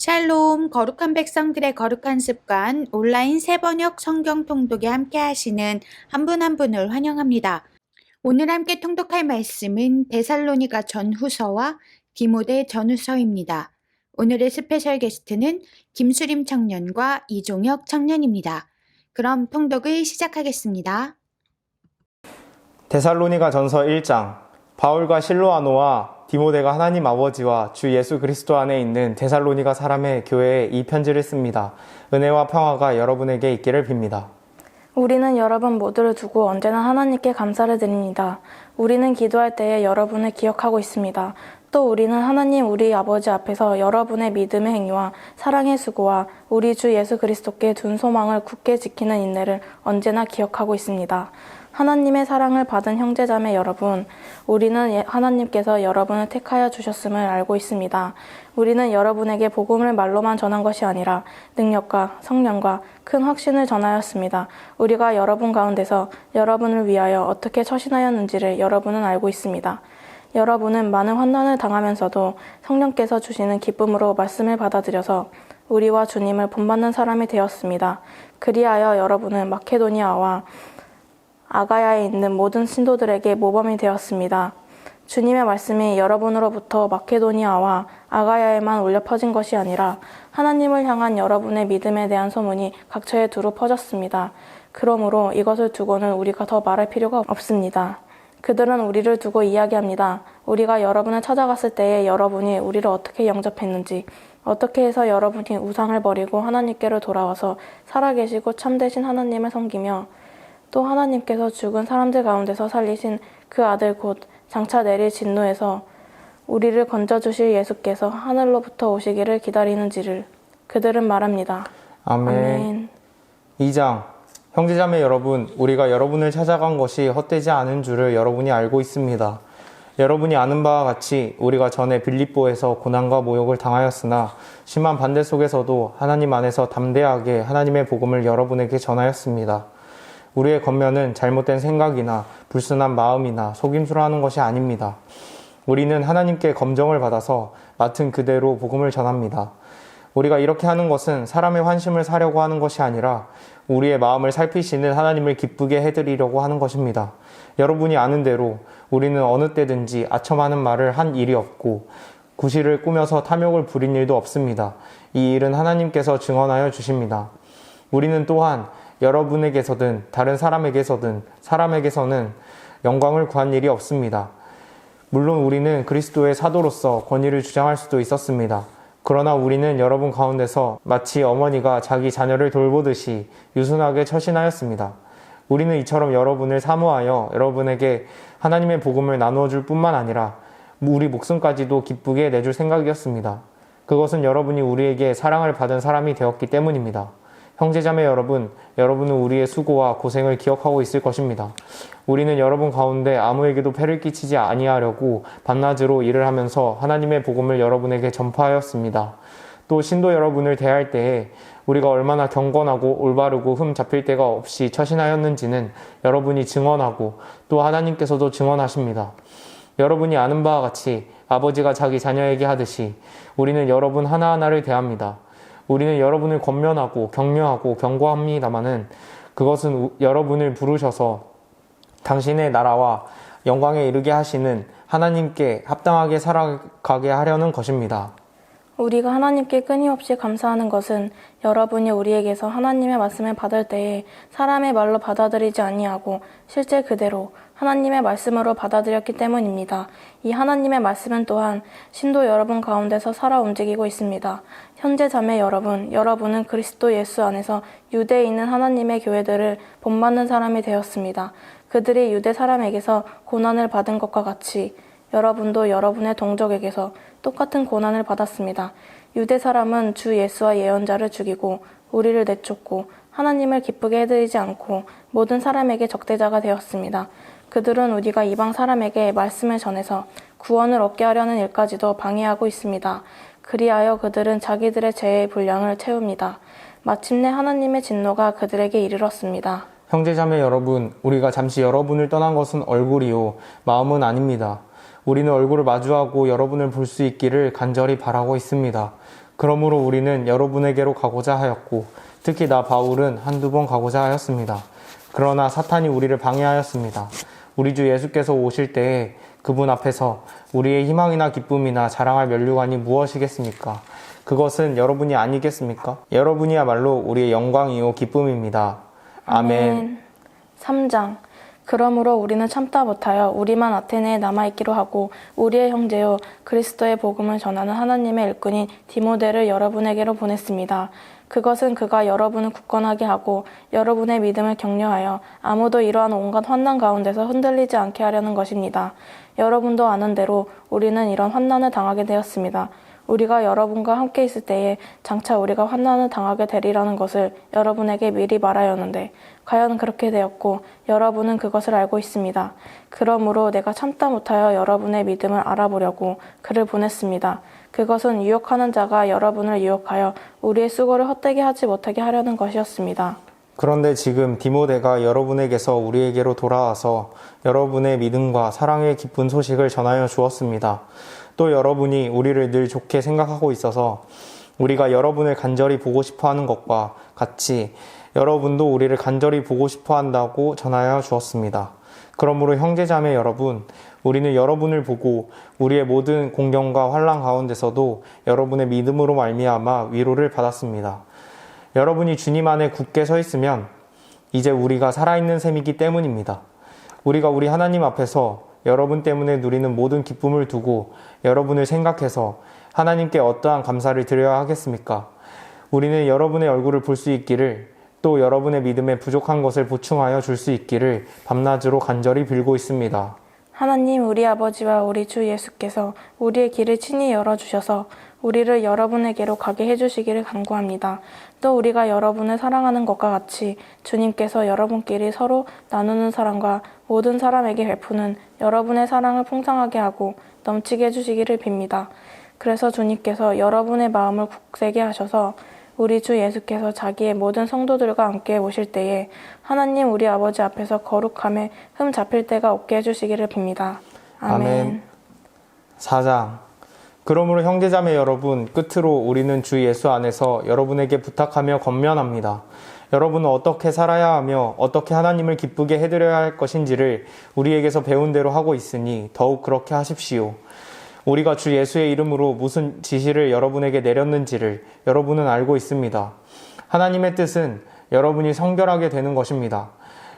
샬롬, 거룩한 백성들의 거룩한 습관, 온라인 새번역 성경 통독에 함께 하시는 한 분 한 분을 환영합니다. 오늘 함께 통독할 말씀은 데살로니가 전후서와 디모데 전후서입니다. 오늘의 스페셜 게스트는 김수림 청년과 이종혁 청년입니다. 그럼 통독을 시작하겠습니다. 데살로니가 전서 1장. 바울과 실로아노와 디모데가 하나님 아버지와 주 예수 그리스도 안에 있는 데살로니가 사람의 교회에 이 편지를 씁니다. 은혜와 평화가 여러분에게 있기를 빕니다. 우리는 여러분 모두를 두고 언제나 하나님께 감사를 드립니다. 우리는 기도할 때에 여러분을 기억하고 있습니다. 또 우리는 하나님 우리 아버지 앞에서 여러분의 믿음의 행위와 사랑의 수고와 우리 주 예수 그리스도께 둔 소망을 굳게 지키는 인내를 언제나 기억하고 있습니다. 하나님의 사랑을 받은 형제자매 여러분, 우리는 하나님께서 여러분을 택하여 주셨음을 알고 있습니다. 우리는 여러분에게 복음을 말로만 전한 것이 아니라 능력과 성령과 큰 확신을 전하였습니다. 우리가 여러분 가운데서 여러분을 위하여 어떻게 처신하였는지를 여러분은 알고 있습니다. 여러분은 많은 환난을 당하면서도 성령께서 주시는 기쁨으로 말씀을 받아들여서 우리와 주님을 본받는 사람이 되었습니다. 그리하여 여러분은 마케도니아와 아가야에 있는 모든 신도들에게 모범이 되었습니다. 주님의 말씀이 여러분으로부터 마케도니아와 아가야에만 울려 퍼진 것이 아니라 하나님을 향한 여러분의 믿음에 대한 소문이 각처에 두루 퍼졌습니다. 그러므로 이것을 두고는 우리가 더 말할 필요가 없습니다. 그들은 우리를 두고 이야기합니다. 우리가 여러분을 찾아갔을 때에 여러분이 우리를 어떻게 영접했는지, 어떻게 해서 여러분이 우상을 버리고 하나님께로 돌아와서 살아계시고 참되신 하나님을 섬기며 또 하나님께서 죽은 사람들 가운데서 살리신 그 아들 곧 장차 내릴 진노에서 우리를 건져주실 예수께서 하늘로부터 오시기를 기다리는지를 그들은 말합니다. 아멘. 2장. 형제자매 여러분, 우리가 여러분을 찾아간 것이 헛되지 않은 줄을 여러분이 알고 있습니다. 여러분이 아는 바와 같이 우리가 전에 빌립보에서 고난과 모욕을 당하였으나 심한 반대 속에서도 하나님 안에서 담대하게 하나님의 복음을 여러분에게 전하였습니다. 우리의 겉면은 잘못된 생각이나 불순한 마음이나 속임수로 하는 것이 아닙니다. 우리는 하나님께 검정을 받아서 맡은 그대로 복음을 전합니다. 우리가 이렇게 하는 것은 사람의 환심을 사려고 하는 것이 아니라 우리의 마음을 살피시는 하나님을 기쁘게 해드리려고 하는 것입니다. 여러분이 아는 대로 우리는 어느 때든지 아첨하는 말을 한 일이 없고 구실을 꾸며서 탐욕을 부린 일도 없습니다. 이 일은 하나님께서 증언하여 주십니다. 우리는 또한 여러분에게서든 다른 사람에게서는 영광을 구한 일이 없습니다. 물론 우리는 그리스도의 사도로서 권위를 주장할 수도 있었습니다. 그러나 우리는 여러분 가운데서 마치 어머니가 자기 자녀를 돌보듯이 유순하게 처신하였습니다. 우리는 이처럼 여러분을 사모하여 여러분에게 하나님의 복음을 나누어 줄 뿐만 아니라 우리 목숨까지도 기쁘게 내줄 생각이었습니다. 그것은 여러분이 우리에게 사랑을 받은 사람이 되었기 때문입니다. 형제자매 여러분, 여러분은 우리의 수고와 고생을 기억하고 있을 것입니다. 우리는 여러분 가운데 아무에게도 폐를 끼치지 아니하려고 밤낮으로 일을 하면서 하나님의 복음을 여러분에게 전파하였습니다. 또 신도 여러분을 대할 때에 우리가 얼마나 경건하고 올바르고 흠 잡힐 데가 없이 처신하였는지는 여러분이 증언하고 또 하나님께서도 증언하십니다. 여러분이 아는 바와 같이 아버지가 자기 자녀에게 하듯이 우리는 여러분 하나하나를 대합니다. 우리는 여러분을 권면하고 격려하고 경고합니다마는 그것은 여러분을 부르셔서 당신의 나라와 영광에 이르게 하시는 하나님께 합당하게 살아가게 하려는 것입니다. 우리가 하나님께 끊임없이 감사하는 것은 여러분이 우리에게서 하나님의 말씀을 받을 때에 사람의 말로 받아들이지 아니하고 실제 그대로 하나님의 말씀으로 받아들였기 때문입니다. 이 하나님의 말씀은 또한 신도 여러분 가운데서 살아 움직이고 있습니다. 현재 자매 여러분, 여러분은 그리스도 예수 안에서 유대에 있는 하나님의 교회들을 본받는 사람이 되었습니다. 그들이 유대 사람에게서 고난을 받은 것과 같이 여러분도 여러분의 동족에게서 똑같은 고난을 받았습니다. 유대 사람은 주 예수와 예언자를 죽이고 우리를 내쫓고 하나님을 기쁘게 해드리지 않고 모든 사람에게 적대자가 되었습니다. 그들은 우리가 이방 사람에게 말씀을 전해서 구원을 얻게 하려는 일까지도 방해하고 있습니다. 그리하여 그들은 자기들의 죄의 분량을 채웁니다. 마침내 하나님의 진노가 그들에게 이르렀습니다. 형제자매 여러분, 우리가 잠시 여러분을 떠난 것은 얼굴이요 마음은 아닙니다. 우리는 얼굴을 마주하고 여러분을 볼 수 있기를 간절히 바라고 있습니다. 그러므로 우리는 여러분에게로 가고자 하였고 특히 나 바울은 한두 번 가고자 하였습니다. 그러나 사탄이 우리를 방해하였습니다. 우리 주 예수께서 오실 때에 그분 앞에서 우리의 희망이나 기쁨이나 자랑할 면류관이 무엇이겠습니까? 그것은 여러분이 아니겠습니까? 여러분이야말로 우리의 영광이요 기쁨입니다. 아멘. 3장. 그러므로 우리는 참다 못하여 우리만 아테네에 남아있기로 하고 우리의 형제요 그리스도의 복음을 전하는 하나님의 일꾼인 디모데를 여러분에게로 보냈습니다. 그것은 그가 여러분을 굳건하게 하고 여러분의 믿음을 격려하여 아무도 이러한 온갖 환난 가운데서 흔들리지 않게 하려는 것입니다. 여러분도 아는 대로 우리는 이런 환난을 당하게 되었습니다. 우리가 여러분과 함께 있을 때에 장차 우리가 환난을 당하게 되리라는 것을 여러분에게 미리 말하였는데 과연 그렇게 되었고 여러분은 그것을 알고 있습니다. 그러므로 내가 참다 못하여 여러분의 믿음을 알아보려고 그를 보냈습니다. 그것은 유혹하는 자가 여러분을 유혹하여 우리의 수고를 헛되게 하지 못하게 하려는 것이었습니다. 그런데 지금 디모데가 여러분에게서 우리에게로 돌아와서 여러분의 믿음과 사랑의 기쁜 소식을 전하여 주었습니다. 또 여러분이 우리를 늘 좋게 생각하고 있어서 우리가 여러분을 간절히 보고 싶어 하는 것과 같이 여러분도 우리를 간절히 보고 싶어 한다고 전하여 주었습니다. 그러므로 형제자매 여러분, 우리는 여러분을 보고 우리의 모든 공경과 환난 가운데서도 여러분의 믿음으로 말미암아 위로를 받았습니다. 여러분이 주님 안에 굳게 서 있으면 이제 우리가 살아있는 셈이기 때문입니다. 우리가 우리 하나님 앞에서 여러분 때문에 누리는 모든 기쁨을 두고 여러분을 생각해서 하나님께 어떠한 감사를 드려야 하겠습니까? 우리는 여러분의 얼굴을 볼 수 있기를 또 여러분의 믿음에 부족한 것을 보충하여 줄 수 있기를 밤낮으로 간절히 빌고 있습니다. 하나님 우리 아버지와 우리 주 예수께서 우리의 길을 친히 열어주셔서 우리를 여러분에게로 가게 해주시기를 간구합니다. 또 우리가 여러분을 사랑하는 것과 같이 주님께서 여러분끼리 서로 나누는 사랑과 모든 사람에게 베푸는 여러분의 사랑을 풍성하게 하고 넘치게 해주시기를 빕니다. 그래서 주님께서 여러분의 마음을 굳세게 하셔서 우리 주 예수께서 자기의 모든 성도들과 함께 오실 때에 하나님 우리 아버지 앞에서 거룩함에 흠 잡힐 때가 없게 해주시기를 빕니다. 아멘. 4장. 그러므로 형제자매 여러분, 끝으로 우리는 주 예수 안에서 여러분에게 부탁하며 권면합니다. 여러분은 어떻게 살아야 하며 어떻게 하나님을 기쁘게 해드려야 할 것인지를 우리에게서 배운 대로 하고 있으니 더욱 그렇게 하십시오. 우리가 주 예수의 이름으로 무슨 지시를 여러분에게 내렸는지를 여러분은 알고 있습니다. 하나님의 뜻은 여러분이 성결하게 되는 것입니다.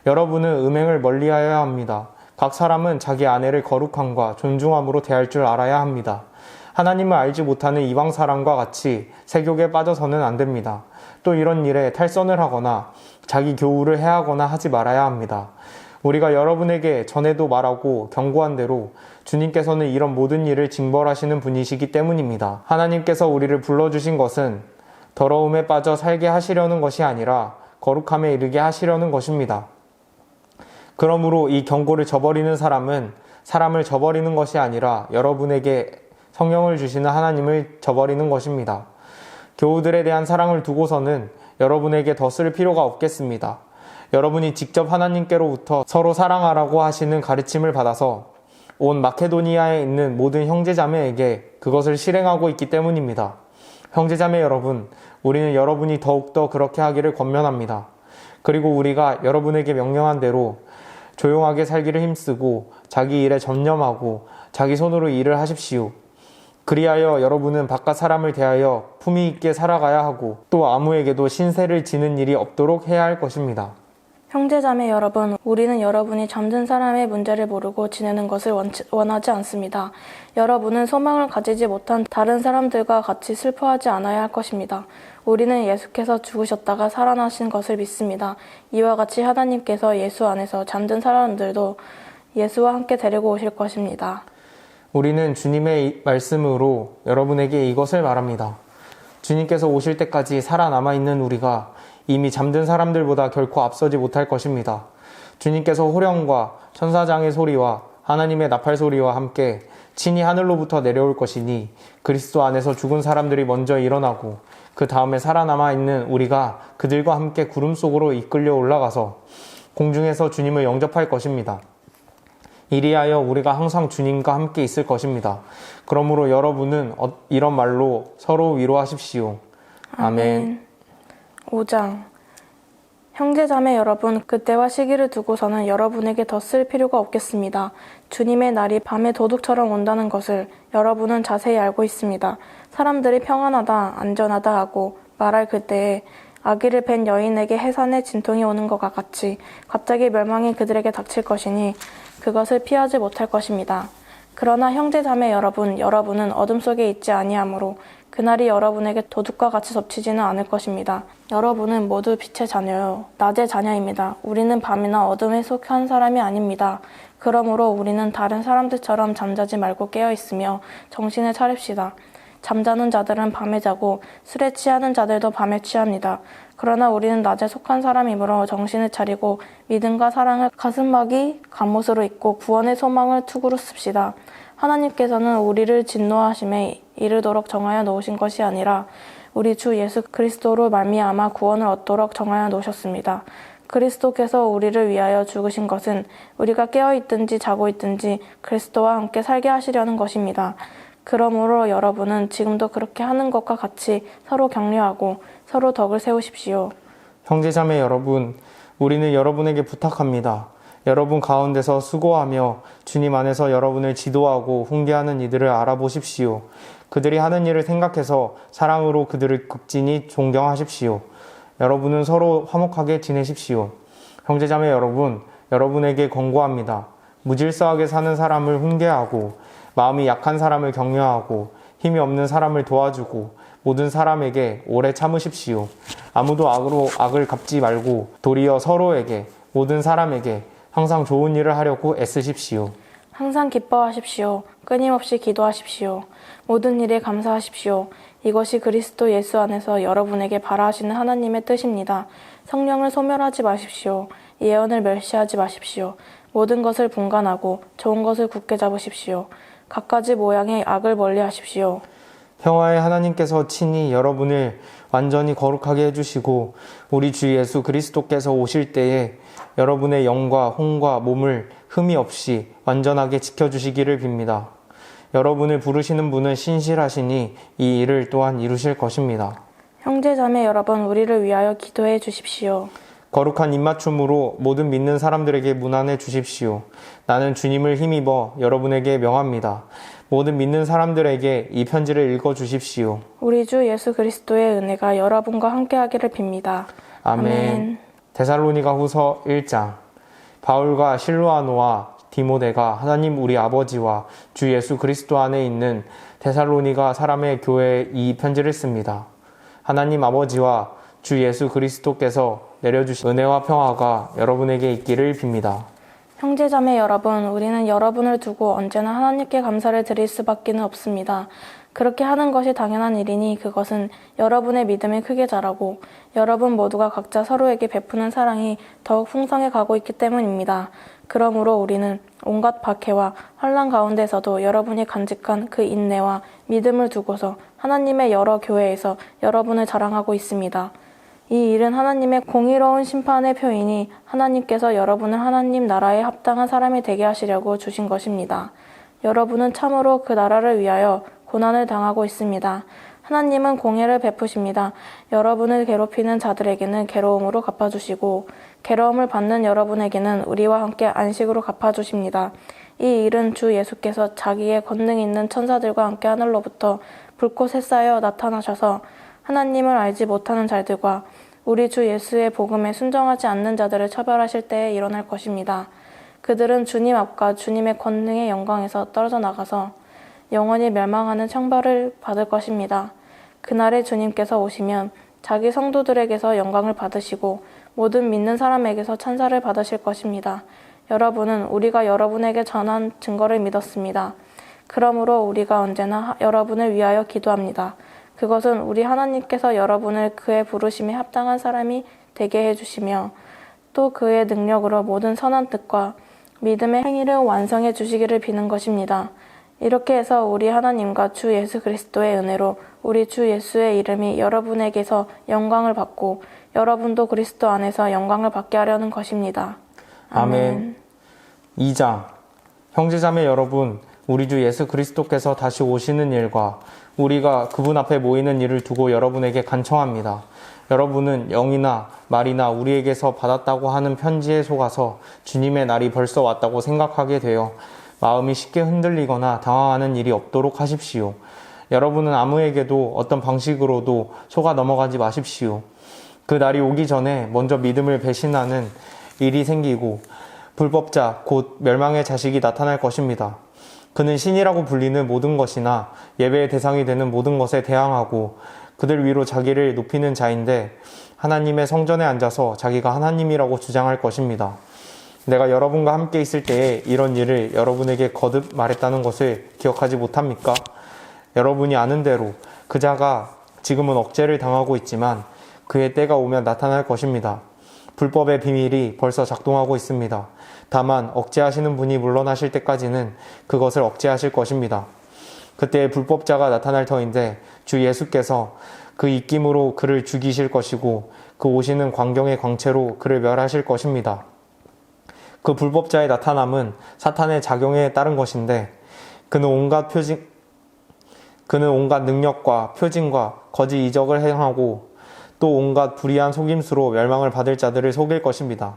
여러분은 음행을 멀리하여야 합니다. 각 사람은 자기 아내를 거룩함과 존중함으로 대할 줄 알아야 합니다. 하나님을 알지 못하는 이방 사람과 같이 세욕에 빠져서는 안 됩니다. 또 이런 일에 탈선을 하거나 자기 교우를 해하거나 하지 말아야 합니다. 우리가 여러분에게 전에도 말하고 경고한 대로 주님께서는 이런 모든 일을 징벌하시는 분이시기 때문입니다. 하나님께서 우리를 불러주신 것은 더러움에 빠져 살게 하시려는 것이 아니라 거룩함에 이르게 하시려는 것입니다. 그러므로 이 경고를 저버리는 사람은 사람을 저버리는 것이 아니라 여러분에게 성령을 주시는 하나님을 저버리는 것입니다. 교우들에 대한 사랑을 두고서는 여러분에게 더 쓸 필요가 없겠습니다. 여러분이 직접 하나님께로부터 서로 사랑하라고 하시는 가르침을 받아서 온 마케도니아에 있는 모든 형제자매에게 그것을 실행하고 있기 때문입니다. 형제자매 여러분, 우리는 여러분이 더욱더 그렇게 하기를 권면합니다. 그리고 우리가 여러분에게 명령한 대로 조용하게 살기를 힘쓰고 자기 일에 전념하고 자기 손으로 일을 하십시오. 그리하여 여러분은 바깥 사람을 대하여 품위 있게 살아가야 하고 또 아무에게도 신세를 지는 일이 없도록 해야 할 것입니다. 형제자매 여러분, 우리는 여러분이 잠든 사람의 문제를 모르고 지내는 것을 원하지 않습니다. 여러분은 소망을 가지지 못한 다른 사람들과 같이 슬퍼하지 않아야 할 것입니다. 우리는 예수께서 죽으셨다가 살아나신 것을 믿습니다. 이와 같이 하나님께서 예수 안에서 잠든 사람들도 예수와 함께 데리고 오실 것입니다. 우리는 주님의 말씀으로 여러분에게 이것을 말합니다. 주님께서 오실 때까지 살아남아 있는 우리가 이미 잠든 사람들보다 결코 앞서지 못할 것입니다. 주님께서 호령과 천사장의 소리와 하나님의 나팔 소리와 함께 친히 하늘로부터 내려올 것이니 그리스도 안에서 죽은 사람들이 먼저 일어나고 그 다음에 살아남아 있는 우리가 그들과 함께 구름 속으로 이끌려 올라가서 공중에서 주님을 영접할 것입니다. 이리하여 우리가 항상 주님과 함께 있을 것입니다. 그러므로 여러분은 이런 말로 서로 위로하십시오. 아멘. 5장. 형제자매 여러분, 그때와 시기를 두고서는 여러분에게 더 쓸 필요가 없겠습니다. 주님의 날이 밤의 도둑처럼 온다는 것을 여러분은 자세히 알고 있습니다. 사람들이 평안하다, 안전하다 하고 말할 그때에 아기를 뵌 여인에게 해산의 진통이 오는 것과 같이 갑자기 멸망이 그들에게 닥칠 것이니 그것을 피하지 못할 것입니다. 그러나 형제자매 여러분, 여러분은 어둠 속에 있지 아니하므로 그날이 여러분에게 도둑과 같이 덮치지는 않을 것입니다. 여러분은 모두 빛의 자녀요, 낮의 자녀입니다. 우리는 밤이나 어둠에 속한 사람이 아닙니다. 그러므로 우리는 다른 사람들처럼 잠자지 말고 깨어 있으며 정신을 차립시다. 잠자는 자들은 밤에 자고 술에 취하는 자들도 밤에 취합니다. 그러나 우리는 낮에 속한 사람이므로 정신을 차리고 믿음과 사랑을 가슴막이 갑옷으로 입고 구원의 소망을 투구로 씁시다. 하나님께서는 우리를 진노하심에 이르도록 정하여 놓으신 것이 아니라 우리 주 예수 그리스도로 말미암아 구원을 얻도록 정하여 놓으셨습니다. 그리스도께서 우리를 위하여 죽으신 것은 우리가 깨어 있든지 자고 있든지 그리스도와 함께 살게 하시려는 것입니다. 그러므로 여러분은 지금도 그렇게 하는 것과 같이 서로 격려하고 서로 덕을 세우십시오. 형제자매 여러분, 우리는 여러분에게 부탁합니다. 여러분 가운데서 수고하며 주님 안에서 여러분을 지도하고 훈계하는 이들을 알아보십시오. 그들이 하는 일을 생각해서 사랑으로 그들을 극진히 존경하십시오. 여러분은 서로 화목하게 지내십시오. 형제자매 여러분, 여러분에게 권고합니다. 무질서하게 사는 사람을 훈계하고 마음이 약한 사람을 격려하고 힘이 없는 사람을 도와주고 모든 사람에게 오래 참으십시오. 아무도 악으로 악을 갚지 말고 도리어 서로에게 모든 사람에게 항상 좋은 일을 하려고 애쓰십시오. 항상 기뻐하십시오. 끊임없이 기도하십시오. 모든 일에 감사하십시오. 이것이 그리스도 예수 안에서 여러분에게 바라시는 하나님의 뜻입니다. 성령을 소멸하지 마십시오. 예언을 멸시하지 마십시오. 모든 것을 분간하고 좋은 것을 굳게 잡으십시오. 갖가지 모양의 악을 멀리하십시오. 평화의 하나님께서 친히 여러분을 완전히 거룩하게 해주시고 우리 주 예수 그리스도께서 오실 때에 여러분의 영과 혼과 몸을 흠이 없이 완전하게 지켜주시기를 빕니다. 여러분을 부르시는 분은 신실하시니 이 일을 또한 이루실 것입니다. 형제자매 여러분, 우리를 위하여 기도해 주십시오. 거룩한 입맞춤으로 모든 믿는 사람들에게 문안해 주십시오. 나는 주님을 힘입어 여러분에게 명합니다. 모든 믿는 사람들에게 이 편지를 읽어 주십시오. 우리 주 예수 그리스도의 은혜가 여러분과 함께하기를 빕니다. 아멘. 데살로니가 후서 1장. 바울과 실로아노와 디모데가 하나님 우리 아버지와 주 예수 그리스도 안에 있는 데살로니가 사람의 교회에 이 편지를 씁니다. 하나님 아버지와 주 예수 그리스도께서 내려주신 은혜와 평화가 여러분에게 있기를 빕니다. 형제자매 여러분, 우리는 여러분을 두고 언제나 하나님께 감사를 드릴 수밖에 없습니다. 그렇게 하는 것이 당연한 일이니 그것은 여러분의 믿음이 크게 자라고 여러분 모두가 각자 서로에게 베푸는 사랑이 더욱 풍성해 가고 있기 때문입니다. 그러므로 우리는 온갖 박해와 환난 가운데서도 여러분이 간직한 그 인내와 믿음을 두고서 하나님의 여러 교회에서 여러분을 자랑하고 있습니다. 이 일은 하나님의 공의로운 심판의 표이니 하나님께서 여러분을 하나님 나라에 합당한 사람이 되게 하시려고 주신 것입니다. 여러분은 참으로 그 나라를 위하여 고난을 당하고 있습니다. 하나님은 공의를 베푸십니다. 여러분을 괴롭히는 자들에게는 괴로움으로 갚아주시고 괴로움을 받는 여러분에게는 우리와 함께 안식으로 갚아주십니다. 이 일은 주 예수께서 자기의 권능 있는 천사들과 함께 하늘로부터 불꽃에 쌓여 나타나셔서 하나님을 알지 못하는 자들과 우리 주 예수의 복음에 순종하지 않는 자들을 처벌하실 때에 일어날 것입니다. 그들은 주님 앞과 주님의 권능의 영광에서 떨어져 나가서 영원히 멸망하는 형벌을 받을 것입니다. 그날에 주님께서 오시면 자기 성도들에게서 영광을 받으시고 모든 믿는 사람에게서 찬사를 받으실 것입니다. 여러분은 우리가 여러분에게 전한 증거를 믿었습니다. 그러므로 우리가 언제나 여러분을 위하여 기도합니다. 그것은 우리 하나님께서 여러분을 그의 부르심에 합당한 사람이 되게 해주시며 또 그의 능력으로 모든 선한 뜻과 믿음의 행위를 완성해 주시기를 비는 것입니다. 이렇게 해서 우리 하나님과 주 예수 그리스도의 은혜로 우리 주 예수의 이름이 여러분에게서 영광을 받고 여러분도 그리스도 안에서 영광을 받게 하려는 것입니다. 아멘. 2장. 형제자매 여러분, 우리 주 예수 그리스도께서 다시 오시는 일과 우리가 그분 앞에 모이는 일을 두고 여러분에게 간청합니다. 여러분은 영이나 말이나 우리에게서 받았다고 하는 편지에 속아서 주님의 날이 벌써 왔다고 생각하게 되어 마음이 쉽게 흔들리거나 당황하는 일이 없도록 하십시오. 여러분은 아무에게도 어떤 방식으로도 속아 넘어가지 마십시오. 그 날이 오기 전에 먼저 믿음을 배신하는 일이 생기고 불법자 곧 멸망의 자식이 나타날 것입니다. 그는 신이라고 불리는 모든 것이나 예배의 대상이 되는 모든 것에 대항하고 그들 위로 자기를 높이는 자인데 하나님의 성전에 앉아서 자기가 하나님이라고 주장할 것입니다. 내가 여러분과 함께 있을 때에 이런 일을 여러분에게 거듭 말했다는 것을 기억하지 못합니까? 여러분이 아는 대로 그 자가 지금은 억제를 당하고 있지만 그의 때가 오면 나타날 것입니다. 불법의 비밀이 벌써 작동하고 있습니다. 다만 억제하시는 분이 물러나실 때까지는 그것을 억제하실 것입니다. 그때 불법자가 나타날 터인데 주 예수께서 그 입김으로 그를 죽이실 것이고 그 오시는 광경의 광채로 그를 멸하실 것입니다. 그 불법자의 나타남은 사탄의 작용에 따른 것인데 그는 온갖 능력과 표징과 거짓 이적을 행하고 또 온갖 불의한 속임수로 멸망을 받을 자들을 속일 것입니다.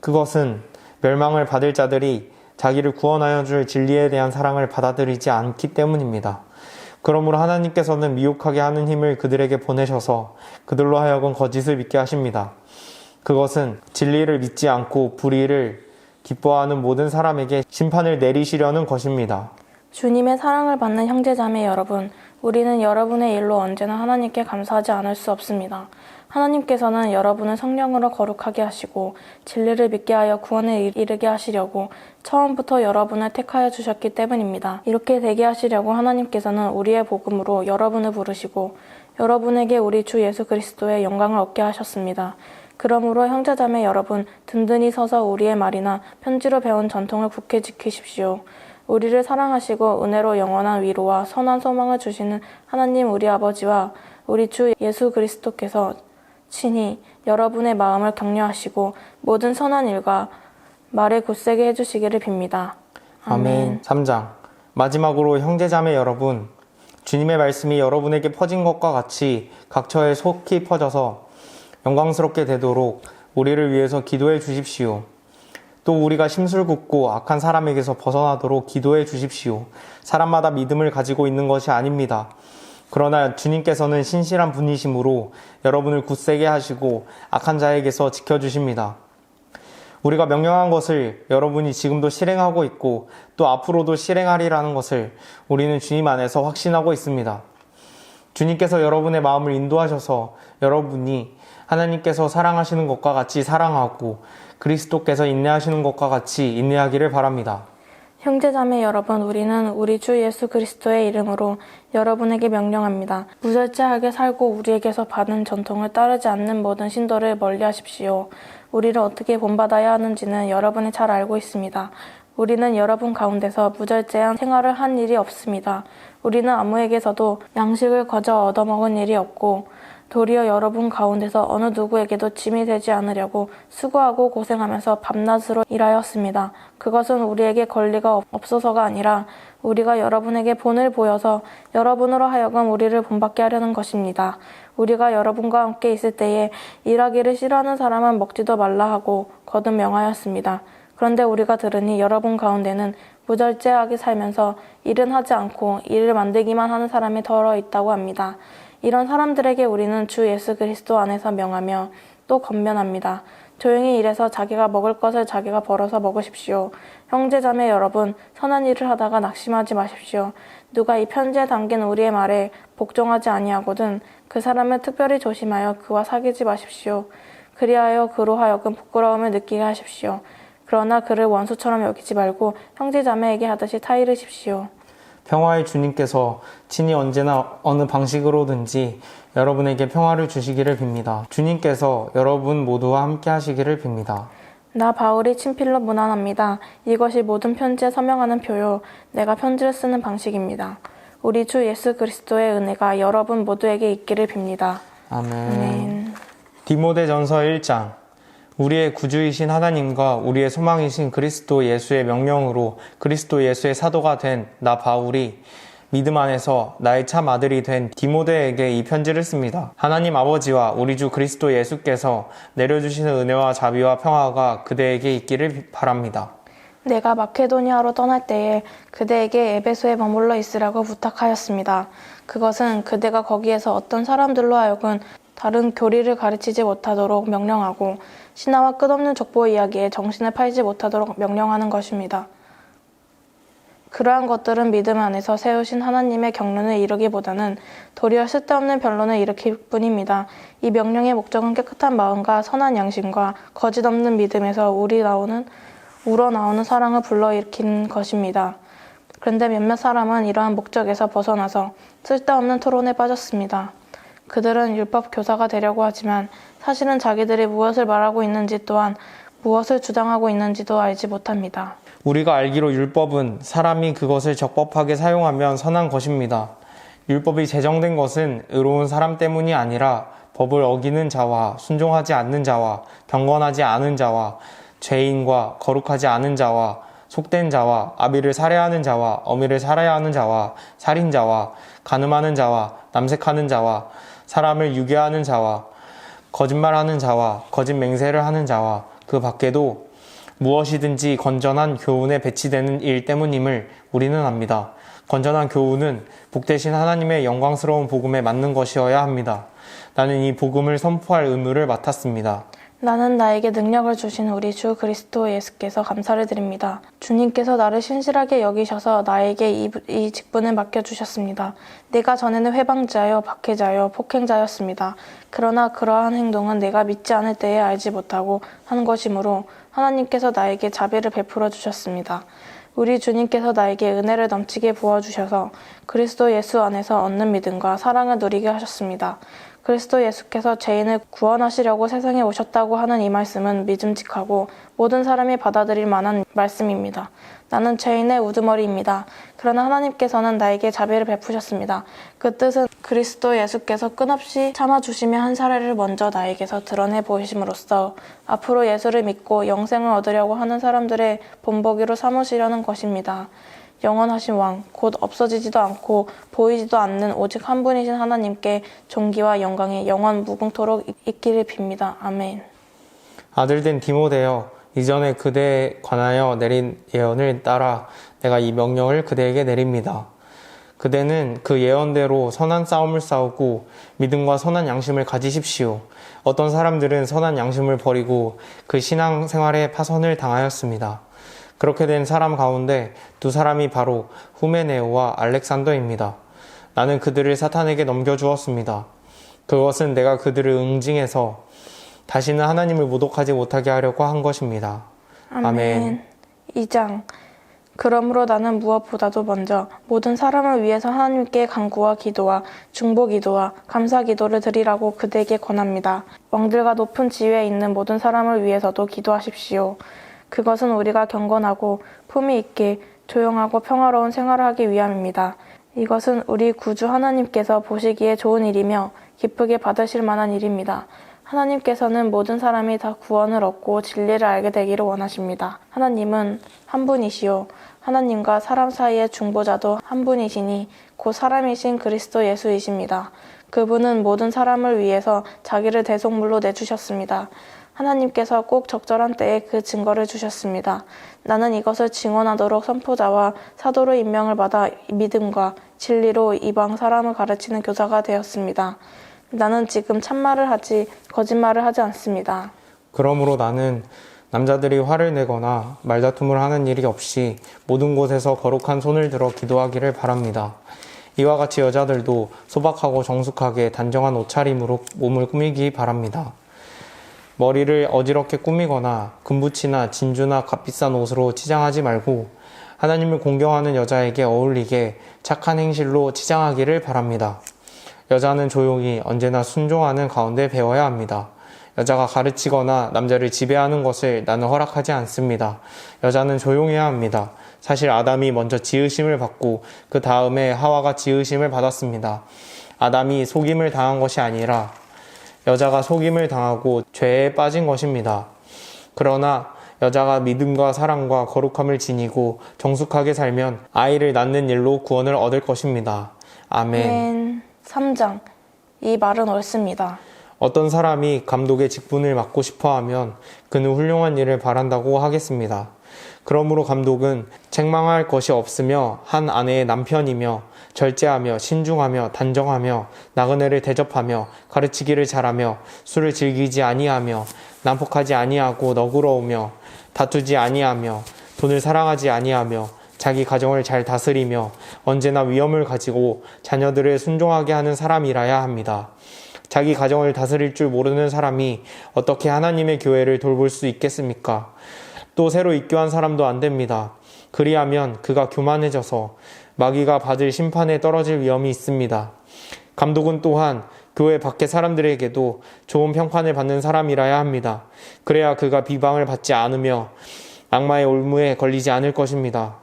그것은 멸망을 받을 자들이 자기를 구원하여 줄 진리에 대한 사랑을 받아들이지 않기 때문입니다. 그러므로 하나님께서는 미혹하게 하는 힘을 그들에게 보내셔서 그들로 하여금 거짓을 믿게 하십니다. 그것은 진리를 믿지 않고 불의를 기뻐하는 모든 사람에게 심판을 내리시려는 것입니다. 주님의 사랑을 받는 형제자매 여러분, 우리는 여러분의 일로 언제나 하나님께 감사하지 않을 수 없습니다. 하나님께서는 여러분을 성령으로 거룩하게 하시고 진리를 믿게 하여 구원에 이르게 하시려고 처음부터 여러분을 택하여 주셨기 때문입니다. 이렇게 되게 하시려고 하나님께서는 우리의 복음으로 여러분을 부르시고 여러분에게 우리 주 예수 그리스도의 영광을 얻게 하셨습니다. 그러므로 형제자매 여러분, 든든히 서서 우리의 말이나 편지로 배운 전통을 굳게 지키십시오. 우리를 사랑하시고 은혜로 영원한 위로와 선한 소망을 주시는 하나님 우리 아버지와 우리 주 예수 그리스도께서 친히 여러분의 마음을 격려하시고 모든 선한 일과 말을 굳세게 해주시기를 빕니다. 아멘. 3장. 마지막으로 형제자매 여러분, 주님의 말씀이 여러분에게 퍼진 것과 같이 각처에 속히 퍼져서 영광스럽게 되도록 우리를 위해서 기도해 주십시오. 또 우리가 심술궂고 악한 사람에게서 벗어나도록 기도해 주십시오. 사람마다 믿음을 가지고 있는 것이 아닙니다. 그러나 주님께서는 신실한 분이심으로 여러분을 굳세게 하시고 악한 자에게서 지켜주십니다. 우리가 명령한 것을 여러분이 지금도 실행하고 있고 또 앞으로도 실행하리라는 것을 우리는 주님 안에서 확신하고 있습니다. 주님께서 여러분의 마음을 인도하셔서 여러분이 하나님께서 사랑하시는 것과 같이 사랑하고 그리스도께서 인내하시는 것과 같이 인내하기를 바랍니다. 형제자매 여러분, 우리는 우리 주 예수 그리스도의 이름으로 여러분에게 명령합니다. 무절제하게 살고 우리에게서 받은 전통을 따르지 않는 모든 신도를 멀리하십시오. 우리를 어떻게 본받아야 하는지는 여러분이 잘 알고 있습니다. 우리는 여러분 가운데서 무절제한 생활을 한 일이 없습니다. 우리는 아무에게서도 양식을 거저 얻어먹은 일이 없고 도리어 여러분 가운데서 어느 누구에게도 짐이 되지 않으려고 수고하고 고생하면서 밤낮으로 일하였습니다. 그것은 우리에게 권리가 없어서가 아니라 우리가 여러분에게 본을 보여서 여러분으로 하여금 우리를 본받게 하려는 것입니다. 우리가 여러분과 함께 있을 때에 일하기를 싫어하는 사람은 먹지도 말라 하고 거듭 명하였습니다. 그런데 우리가 들으니 여러분 가운데는 무절제하게 살면서 일은 하지 않고 일을 만들기만 하는 사람이 더러 있다고 합니다. 이런 사람들에게 우리는 주 예수 그리스도 안에서 명하며 또 권면합니다. 조용히 일해서 자기가 먹을 것을 자기가 벌어서 먹으십시오. 형제자매 여러분, 선한 일을 하다가 낙심하지 마십시오. 누가 이 편지에 담긴 우리의 말에 복종하지 아니하거든 그 사람을 특별히 조심하여 그와 사귀지 마십시오. 그리하여 그로 하여금 부끄러움을 느끼게 하십시오. 그러나 그를 원수처럼 여기지 말고 형제자매에게 하듯이 타이르십시오. 평화의 주님께서 친히 언제나 어느 방식으로든지 여러분에게 평화를 주시기를 빕니다. 주님께서 여러분 모두와 함께 하시기를 빕니다. 나 바울이 친필로 문안합니다. 이것이 모든 편지에 서명하는 표요. 내가 편지를 쓰는 방식입니다. 우리 주 예수 그리스도의 은혜가 여러분 모두에게 있기를 빕니다. 아멘. 아멘. 디모데전서 1장. 우리의 구주이신 하나님과 우리의 소망이신 그리스도 예수의 명령으로 그리스도 예수의 사도가 된 나 바울이 믿음 안에서 나의 참 아들이 된 디모데에게 이 편지를 씁니다. 하나님 아버지와 우리 주 그리스도 예수께서 내려주시는 은혜와 자비와 평화가 그대에게 있기를 바랍니다. 내가 마케도니아로 떠날 때에 그대에게 에베소에 머물러 있으라고 부탁하였습니다. 그것은 그대가 거기에서 어떤 사람들로 하여금 다른 교리를 가르치지 못하도록 명령하고 신화와 끝없는 족보 이야기에 정신을 팔지 못하도록 명령하는 것입니다. 그러한 것들은 믿음 안에서 세우신 하나님의 경륜을 이루기보다는 도리어 쓸데없는 변론을 일으킬 뿐입니다. 이 명령의 목적은 깨끗한 마음과 선한 양심과 거짓 없는 믿음에서 우러나오는 사랑을 불러일으키는 것입니다. 그런데 몇몇 사람은 이러한 목적에서 벗어나서 쓸데없는 토론에 빠졌습니다. 그들은 율법 교사가 되려고 하지만 사실은 자기들이 무엇을 말하고 있는지 또한 무엇을 주장하고 있는지도 알지 못합니다. 우리가 알기로 율법은 사람이 그것을 적법하게 사용하면 선한 것입니다. 율법이 제정된 것은 의로운 사람 때문이 아니라 법을 어기는 자와 순종하지 않는 자와 경건하지 않은 자와 죄인과 거룩하지 않은 자와 속된 자와 아비를 살해하는 자와 어미를 살해야 하는 자와 살인자와 간음하는 자와 남색하는 자와 사람을 유괴하는 자와 거짓말하는 자와 거짓 맹세를 하는 자와 그 밖에도 무엇이든지 건전한 교훈에 배치되는 일 때문임을 우리는 압니다. 건전한 교훈은 복되신 하나님의 영광스러운 복음에 맞는 것이어야 합니다. 나는 이 복음을 선포할 의무를 맡았습니다. 나는 나에게 능력을 주신 우리 주 그리스도 예수께서 감사를 드립니다. 주님께서 나를 신실하게 여기셔서 나에게 이 직분을 맡겨주셨습니다. 내가 전에는 회방자여 박해자여 폭행자였습니다. 그러나 그러한 행동은 내가 믿지 않을 때에 알지 못하고 한 것이므로 하나님께서 나에게 자비를 베풀어 주셨습니다. 우리 주님께서 나에게 은혜를 넘치게 부어주셔서 그리스도 예수 안에서 얻는 믿음과 사랑을 누리게 하셨습니다. 그리스도 예수께서 죄인을 구원하시려고 세상에 오셨다고 하는 이 말씀은 믿음직하고 모든 사람이 받아들일 만한 말씀입니다. 나는 죄인의 우두머리입니다. 그러나 하나님께서는 나에게 자비를 베푸셨습니다. 그 뜻은 그리스도 예수께서 끊없이 참아주시며 한 사례를 먼저 나에게서 드러내 보이심으로써 앞으로 예수를 믿고 영생을 얻으려고 하는 사람들의 본보기로 삼으시려는 것입니다. 영원하신 왕, 곧 없어지지도 않고 보이지도 않는 오직 한 분이신 하나님께 존귀와 영광이 영원 무궁토록 있기를 빕니다. 아멘. 아들된 디모데여, 이전에 그대에 관하여 내린 예언을 따라 내가 이 명령을 그대에게 내립니다. 그대는 그 예언대로 선한 싸움을 싸우고 믿음과 선한 양심을 가지십시오. 어떤 사람들은 선한 양심을 버리고 그 신앙생활에 파선을 당하였습니다. 그렇게 된 사람 가운데 두 사람이 바로 후메네오와 알렉산더입니다. 나는 그들을 사탄에게 넘겨주었습니다. 그것은 내가 그들을 응징해서 다시는 하나님을 모독하지 못하게 하려고 한 것입니다. 아멘. 2장. 그러므로 나는 무엇보다도 먼저 모든 사람을 위해서 하나님께 간구와 기도와 중보 기도와 감사 기도를 드리라고 그대에게 권합니다. 왕들과 높은 지위에 있는 모든 사람을 위해서도 기도하십시오. 그것은 우리가 경건하고 품위 있게 조용하고 평화로운 생활을 하기 위함입니다. 이것은 우리 구주 하나님께서 보시기에 좋은 일이며 기쁘게 받으실 만한 일입니다. 하나님께서는 모든 사람이 다 구원을 얻고 진리를 알게 되기를 원하십니다. 하나님은 한 분이시요 하나님과 사람 사이의 중보자도 한 분이시니 곧 사람이신 그리스도 예수이십니다. 그분은 모든 사람을 위해서 자기를 대속물로 내주셨습니다. 하나님께서 꼭 적절한 때에 그 증거를 주셨습니다. 나는 이것을 증언하도록 선포자와 사도로 임명을 받아 믿음과 진리로 이방 사람을 가르치는 교사가 되었습니다. 나는 지금 참말을 하지 거짓말을 하지 않습니다. 그러므로 나는 남자들이 화를 내거나 말다툼을 하는 일이 없이 모든 곳에서 거룩한 손을 들어 기도하기를 바랍니다. 이와 같이 여자들도 소박하고 정숙하게 단정한 옷차림으로 몸을 꾸미기 바랍니다. 머리를 어지럽게 꾸미거나 금붙이나 진주나 값비싼 옷으로 치장하지 말고 하나님을 공경하는 여자에게 어울리게 착한 행실로 치장하기를 바랍니다. 여자는 조용히 언제나 순종하는 가운데 배워야 합니다. 여자가 가르치거나 남자를 지배하는 것을 나는 허락하지 않습니다. 여자는 조용해야 합니다. 사실 아담이 먼저 지으심을 받고 그 다음에 하와가 지으심을 받았습니다. 아담이 속임을 당한 것이 아니라 여자가 속임을 당하고 죄에 빠진 것입니다. 그러나 여자가 믿음과 사랑과 거룩함을 지니고 정숙하게 살면 아이를 낳는 일로 구원을 얻을 것입니다. 아멘. 아멘. 3장. 이 말은 옳습니다. 어떤 사람이 감독의 직분을 맡고 싶어 하면 그는 훌륭한 일을 바란다고 하겠습니다. 그러므로 감독은 책망할 것이 없으며 한 아내의 남편이며 절제하며 신중하며 단정하며 나그네를 대접하며 가르치기를 잘하며 술을 즐기지 아니하며 난폭하지 아니하고 너그러우며 다투지 아니하며 돈을 사랑하지 아니하며 자기 가정을 잘 다스리며 언제나 위엄을 가지고 자녀들을 순종하게 하는 사람이라야 합니다. 자기 가정을 다스릴 줄 모르는 사람이 어떻게 하나님의 교회를 돌볼 수 있겠습니까? 또 새로 입교한 사람도 안 됩니다. 그리하면 그가 교만해져서 마귀가 받을 심판에 떨어질 위험이 있습니다. 감독은 또한 교회 밖의 사람들에게도 좋은 평판을 받는 사람이라야 합니다. 그래야 그가 비방을 받지 않으며 악마의 올무에 걸리지 않을 것입니다.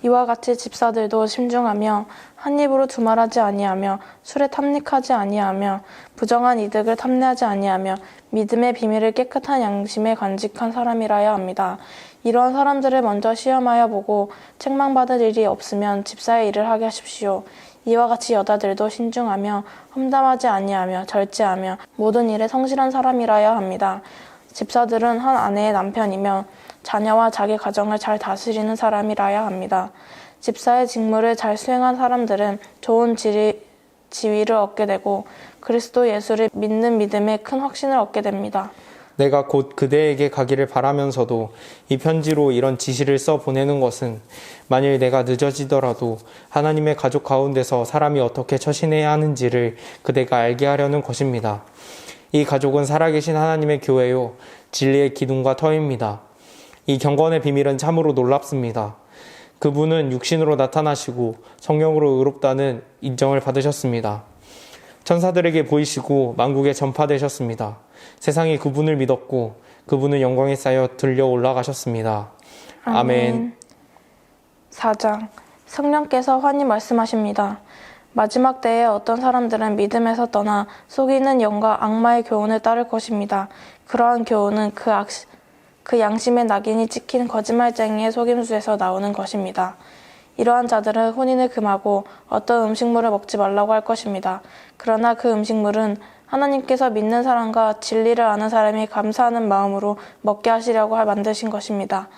이와 같이 집사들도 심중하며 한 입으로 두말하지 아니하며 술에 탐닉하지 아니하며 부정한 이득을 탐내하지 아니하며 믿음의 비밀을 깨끗한 양심에 간직한 사람이라야 합니다. 이러한 사람들을 먼저 시험하여 보고 책망받을 일이 없으면 집사의 일을 하게 하십시오. 이와 같이 여자들도 신중하며 험담하지 아니하며 절제하며 모든 일에 성실한 사람이라야 합니다. 집사들은 한 아내의 남편이며 자녀와 자기 가정을 잘 다스리는 사람이라야 합니다. 집사의 직무를 잘 수행한 사람들은 좋은 지위를 얻게 되고 그리스도 예수를 믿는 믿음에 큰 확신을 얻게 됩니다. 내가 곧 그대에게 가기를 바라면서도 이 편지로 이런 지시를 써 보내는 것은 만일 내가 늦어지더라도 하나님의 가족 가운데서 사람이 어떻게 처신해야 하는지를 그대가 알게 하려는 것입니다. 이 가족은 살아계신 하나님의 교회요 진리의 기둥과 터입니다. 이 경건의 비밀은 참으로 놀랍습니다. 그분은 육신으로 나타나시고 성령으로 의롭다는 인정을 받으셨습니다. 천사들에게 보이시고 만국에 전파되셨습니다. 세상이 그분을 믿었고 그분은 영광에 쌓여 들려 올라가셨습니다. 아멘. 4장. 성령께서 환히 말씀하십니다. 마지막 때에 어떤 사람들은 믿음에서 떠나 속이는 영과 악마의 교훈을 따를 것입니다. 그러한 교훈은 그 양심의 낙인이 찍힌 거짓말쟁이의 속임수에서 나오는 것입니다. 이러한 자들은 혼인을 금하고 어떤 음식물을 먹지 말라고 할 것입니다. 그러나 그 음식물은 하나님께서 믿는 사람과 진리를 아는 사람이 감사하는 마음으로 먹게 하시려고 만드신 것입니다.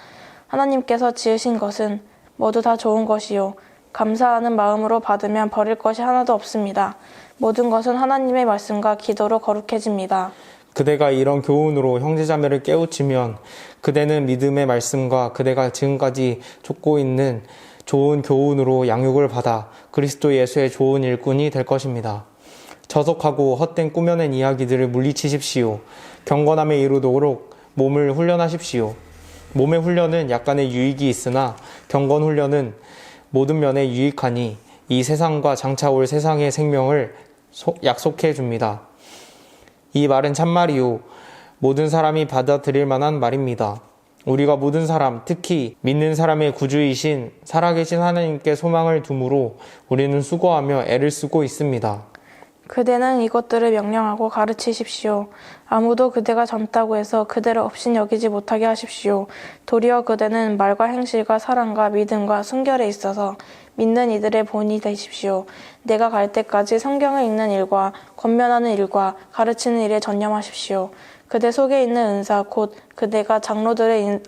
하나님께서 지으신 것은 모두 다 좋은 것이요 감사하는 마음으로 받으면 버릴 것이 하나도 없습니다. 모든 것은 하나님의 말씀과 기도로 거룩해집니다. 그대가 이런 교훈으로 형제자매를 깨우치면 그대는 믿음의 말씀과 그대가 지금까지 쫓고 있는 좋은 교훈으로 양육을 받아 그리스도 예수의 좋은 일꾼이 될 것입니다. 저속하고 헛된 꾸며낸 이야기들을 물리치십시오. 경건함에 이르도록 몸을 훈련하십시오. 몸의 훈련은 약간의 유익이 있으나 경건 훈련은 모든 면에 유익하니 이 세상과 장차 올 세상의 생명을 약속해 줍니다. 이 말은 참말이요 모든 사람이 받아들일 만한 말입니다. 우리가 모든 사람, 특히 믿는 사람의 구주이신 살아계신 하나님께 소망을 두므로 우리는 수고하며 애를 쓰고 있습니다. 그대는 이것들을 명령하고 가르치십시오. 아무도 그대가 젊다고 해서 그대를 업신 여기지 못하게 하십시오. 도리어 그대는 말과 행실과 사랑과 믿음과 순결에 있어서 믿는 이들의 본이 되십시오. 내가 갈 때까지 성경을 읽는 일과 권면하는 일과 가르치는 일에 전념하십시오. 그대 속에 있는 은사 곧 그대가 장로들의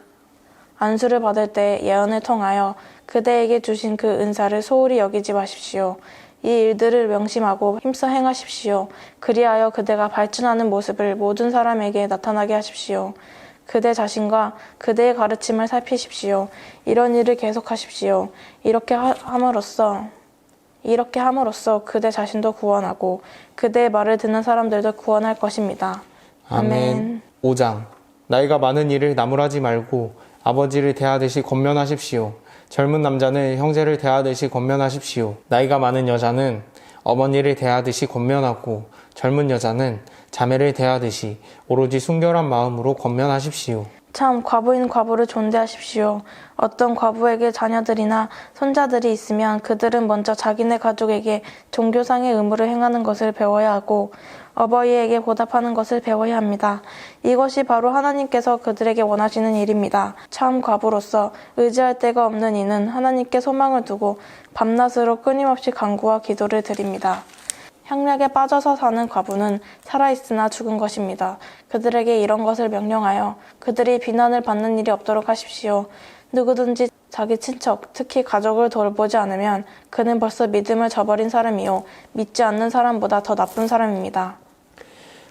안수를 받을 때 예언을 통하여 그대에게 주신 그 은사를 소홀히 여기지 마십시오. 이 일들을 명심하고 힘써 행하십시오. 그리하여 그대가 발전하는 모습을 모든 사람에게 나타나게 하십시오. 그대 자신과 그대의 가르침을 살피십시오. 이런 일을 계속하십시오. 이렇게 함으로써 그대 자신도 구원하고 그대의 말을 듣는 사람들도 구원할 것입니다. 아멘. 5장. 나이가 많은 일을 나무라지 말고 아버지를 대하듯이 권면하십시오. 젊은 남자는 형제를 대하듯이 권면하십시오. 나이가 많은 여자는 어머니를 대하듯이 권면하고 젊은 여자는 자매를 대하듯이 오로지 순결한 마음으로 권면하십시오. 참 과부인 과부를 존대하십시오. 어떤 과부에게 자녀들이나 손자들이 있으면 그들은 먼저 자기네 가족에게 종교상의 의무를 행하는 것을 배워야 하고 어버이에게 보답하는 것을 배워야 합니다. 이것이 바로 하나님께서 그들에게 원하시는 일입니다. 참 과부로서 의지할 데가 없는 이는 하나님께 소망을 두고 밤낮으로 끊임없이 간구와 기도를 드립니다. 향락에 빠져서 사는 과부는 살아있으나 죽은 것입니다. 그들에게 이런 것을 명령하여 그들이 비난을 받는 일이 없도록 하십시오. 누구든지 자기 친척, 특히 가족을 돌보지 않으면 그는 벌써 믿음을 저버린 사람이요 믿지 않는 사람보다 더 나쁜 사람입니다.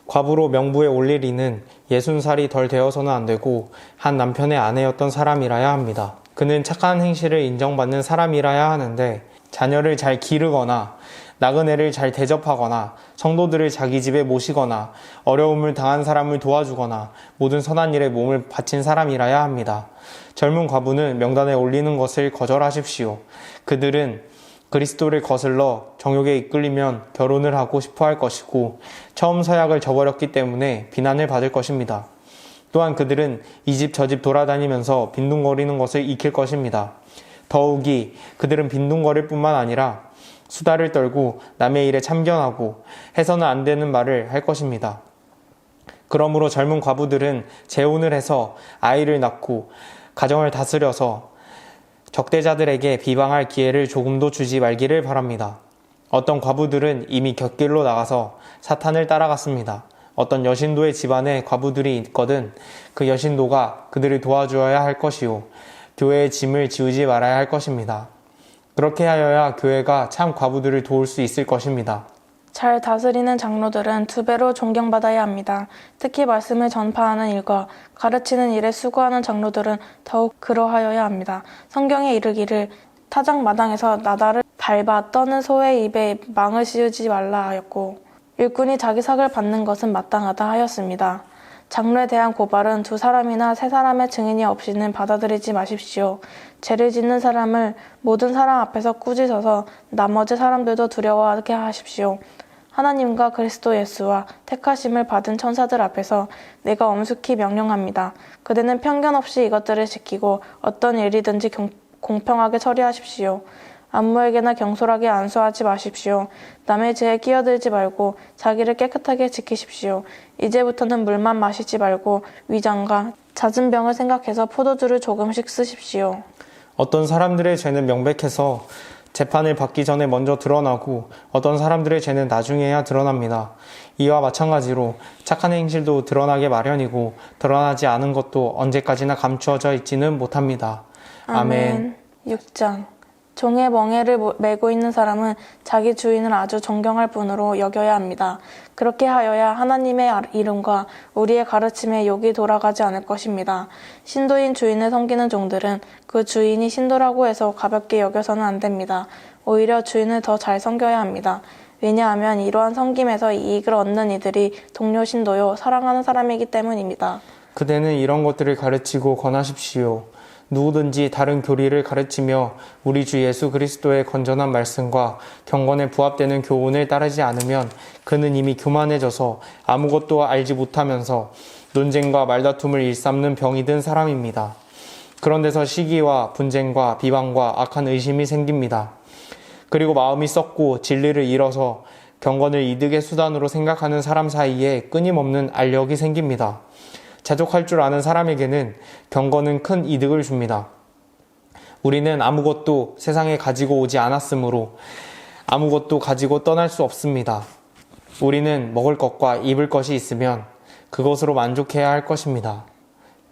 과부로 명부에 올릴 이는 60살이 덜 되어서는 안 되고 한 남편의 아내였던 사람이라야 합니다. 그는 착한 행실을 인정받는 사람이라야 하는데 자녀를 잘 기르거나 나그네를 잘 대접하거나 성도들을 자기 집에 모시거나 어려움을 당한 사람을 도와주거나 모든 선한 일에 몸을 바친 사람이라야 합니다. 젊은 과부는 명단에 올리는 것을 거절하십시오. 그들은 그리스도를 거슬러 정욕에 이끌리면 결혼을 하고 싶어 할 것이고 처음 서약을 저버렸기 때문에 비난을 받을 것입니다. 또한 그들은 이 집 저 집 돌아다니면서 빈둥거리는 것을 익힐 것입니다. 더욱이 그들은 빈둥거릴 뿐만 아니라 수다를 떨고 남의 일에 참견하고 해서는 안 되는 말을 할 것입니다. 그러므로 젊은 과부들은 재혼을 해서 아이를 낳고 가정을 다스려서 적대자들에게 비방할 기회를 조금도 주지 말기를 바랍니다. 어떤 과부들은 이미 곁길로 나가서 사탄을 따라갔습니다. 어떤 여신도의 집안에 과부들이 있거든 그 여신도가 그들을 도와주어야 할 것이요 교회의 짐을 지우지 말아야 할 것입니다. 그렇게 하여야 교회가 참 과부들을 도울 수 있을 것입니다. 잘 다스리는 장로들은 2배로 존경받아야 합니다. 특히 말씀을 전파하는 일과 가르치는 일에 수고하는 장로들은 더욱 그러하여야 합니다. 성경에 이르기를 타작 마당에서 나달을 밟아 떠는 소의 입에 망을 씌우지 말라 하였고 일꾼이 자기 삭을 받는 것은 마땅하다 하였습니다. 장로에 대한 고발은 2사람이나 3사람의 증인이 없이는 받아들이지 마십시오. 죄를 짓는 사람을 모든 사람 앞에서 꾸짖어서 나머지 사람들도 두려워하게 하십시오. 하나님과 그리스도 예수와 택하심을 받은 천사들 앞에서 내가 엄숙히 명령합니다. 그대는 편견 없이 이것들을 지키고 어떤 일이든지 공평하게 처리하십시오. 아무에게나 경솔하게 안수하지 마십시오. 남의 죄에 끼어들지 말고 자기를 깨끗하게 지키십시오. 이제부터는 물만 마시지 말고 위장과 잦은 병을 생각해서 포도주를 조금씩 쓰십시오. 어떤 사람들의 죄는 명백해서 재판을 받기 전에 먼저 드러나고 어떤 사람들의 죄는 나중에야 드러납니다. 이와 마찬가지로 착한 행실도 드러나게 마련이고 드러나지 않은 것도 언제까지나 감추어져 있지는 못합니다. 아멘. 6장 종의 멍에를 메고 있는 사람은 자기 주인을 아주 존경할 분으로 여겨야 합니다. 그렇게 하여야 하나님의 이름과 우리의 가르침에 욕이 돌아가지 않을 것입니다. 신도인 주인을 섬기는 종들은 그 주인이 신도라고 해서 가볍게 여겨서는 안 됩니다. 오히려 주인을 더 잘 섬겨야 합니다. 왜냐하면 이러한 섬김에서 이익을 얻는 이들이 동료 신도요 사랑하는 사람이기 때문입니다. 그대는 이런 것들을 가르치고 권하십시오. 누구든지 다른 교리를 가르치며 우리 주 예수 그리스도의 건전한 말씀과 경건에 부합되는 교훈을 따르지 않으면 그는 이미 교만해져서 아무것도 알지 못하면서 논쟁과 말다툼을 일삼는 병이 든 사람입니다. 그런 데서 시기와 분쟁과 비방과 악한 의심이 생깁니다. 그리고 마음이 썩고 진리를 잃어서 경건을 이득의 수단으로 생각하는 사람 사이에 끊임없는 알력이 생깁니다. 자족할 줄 아는 사람에게는 경건은 큰 이득을 줍니다. 우리는 아무것도 세상에 가지고 오지 않았으므로 아무것도 가지고 떠날 수 없습니다. 우리는 먹을 것과 입을 것이 있으면 그것으로 만족해야 할 것입니다.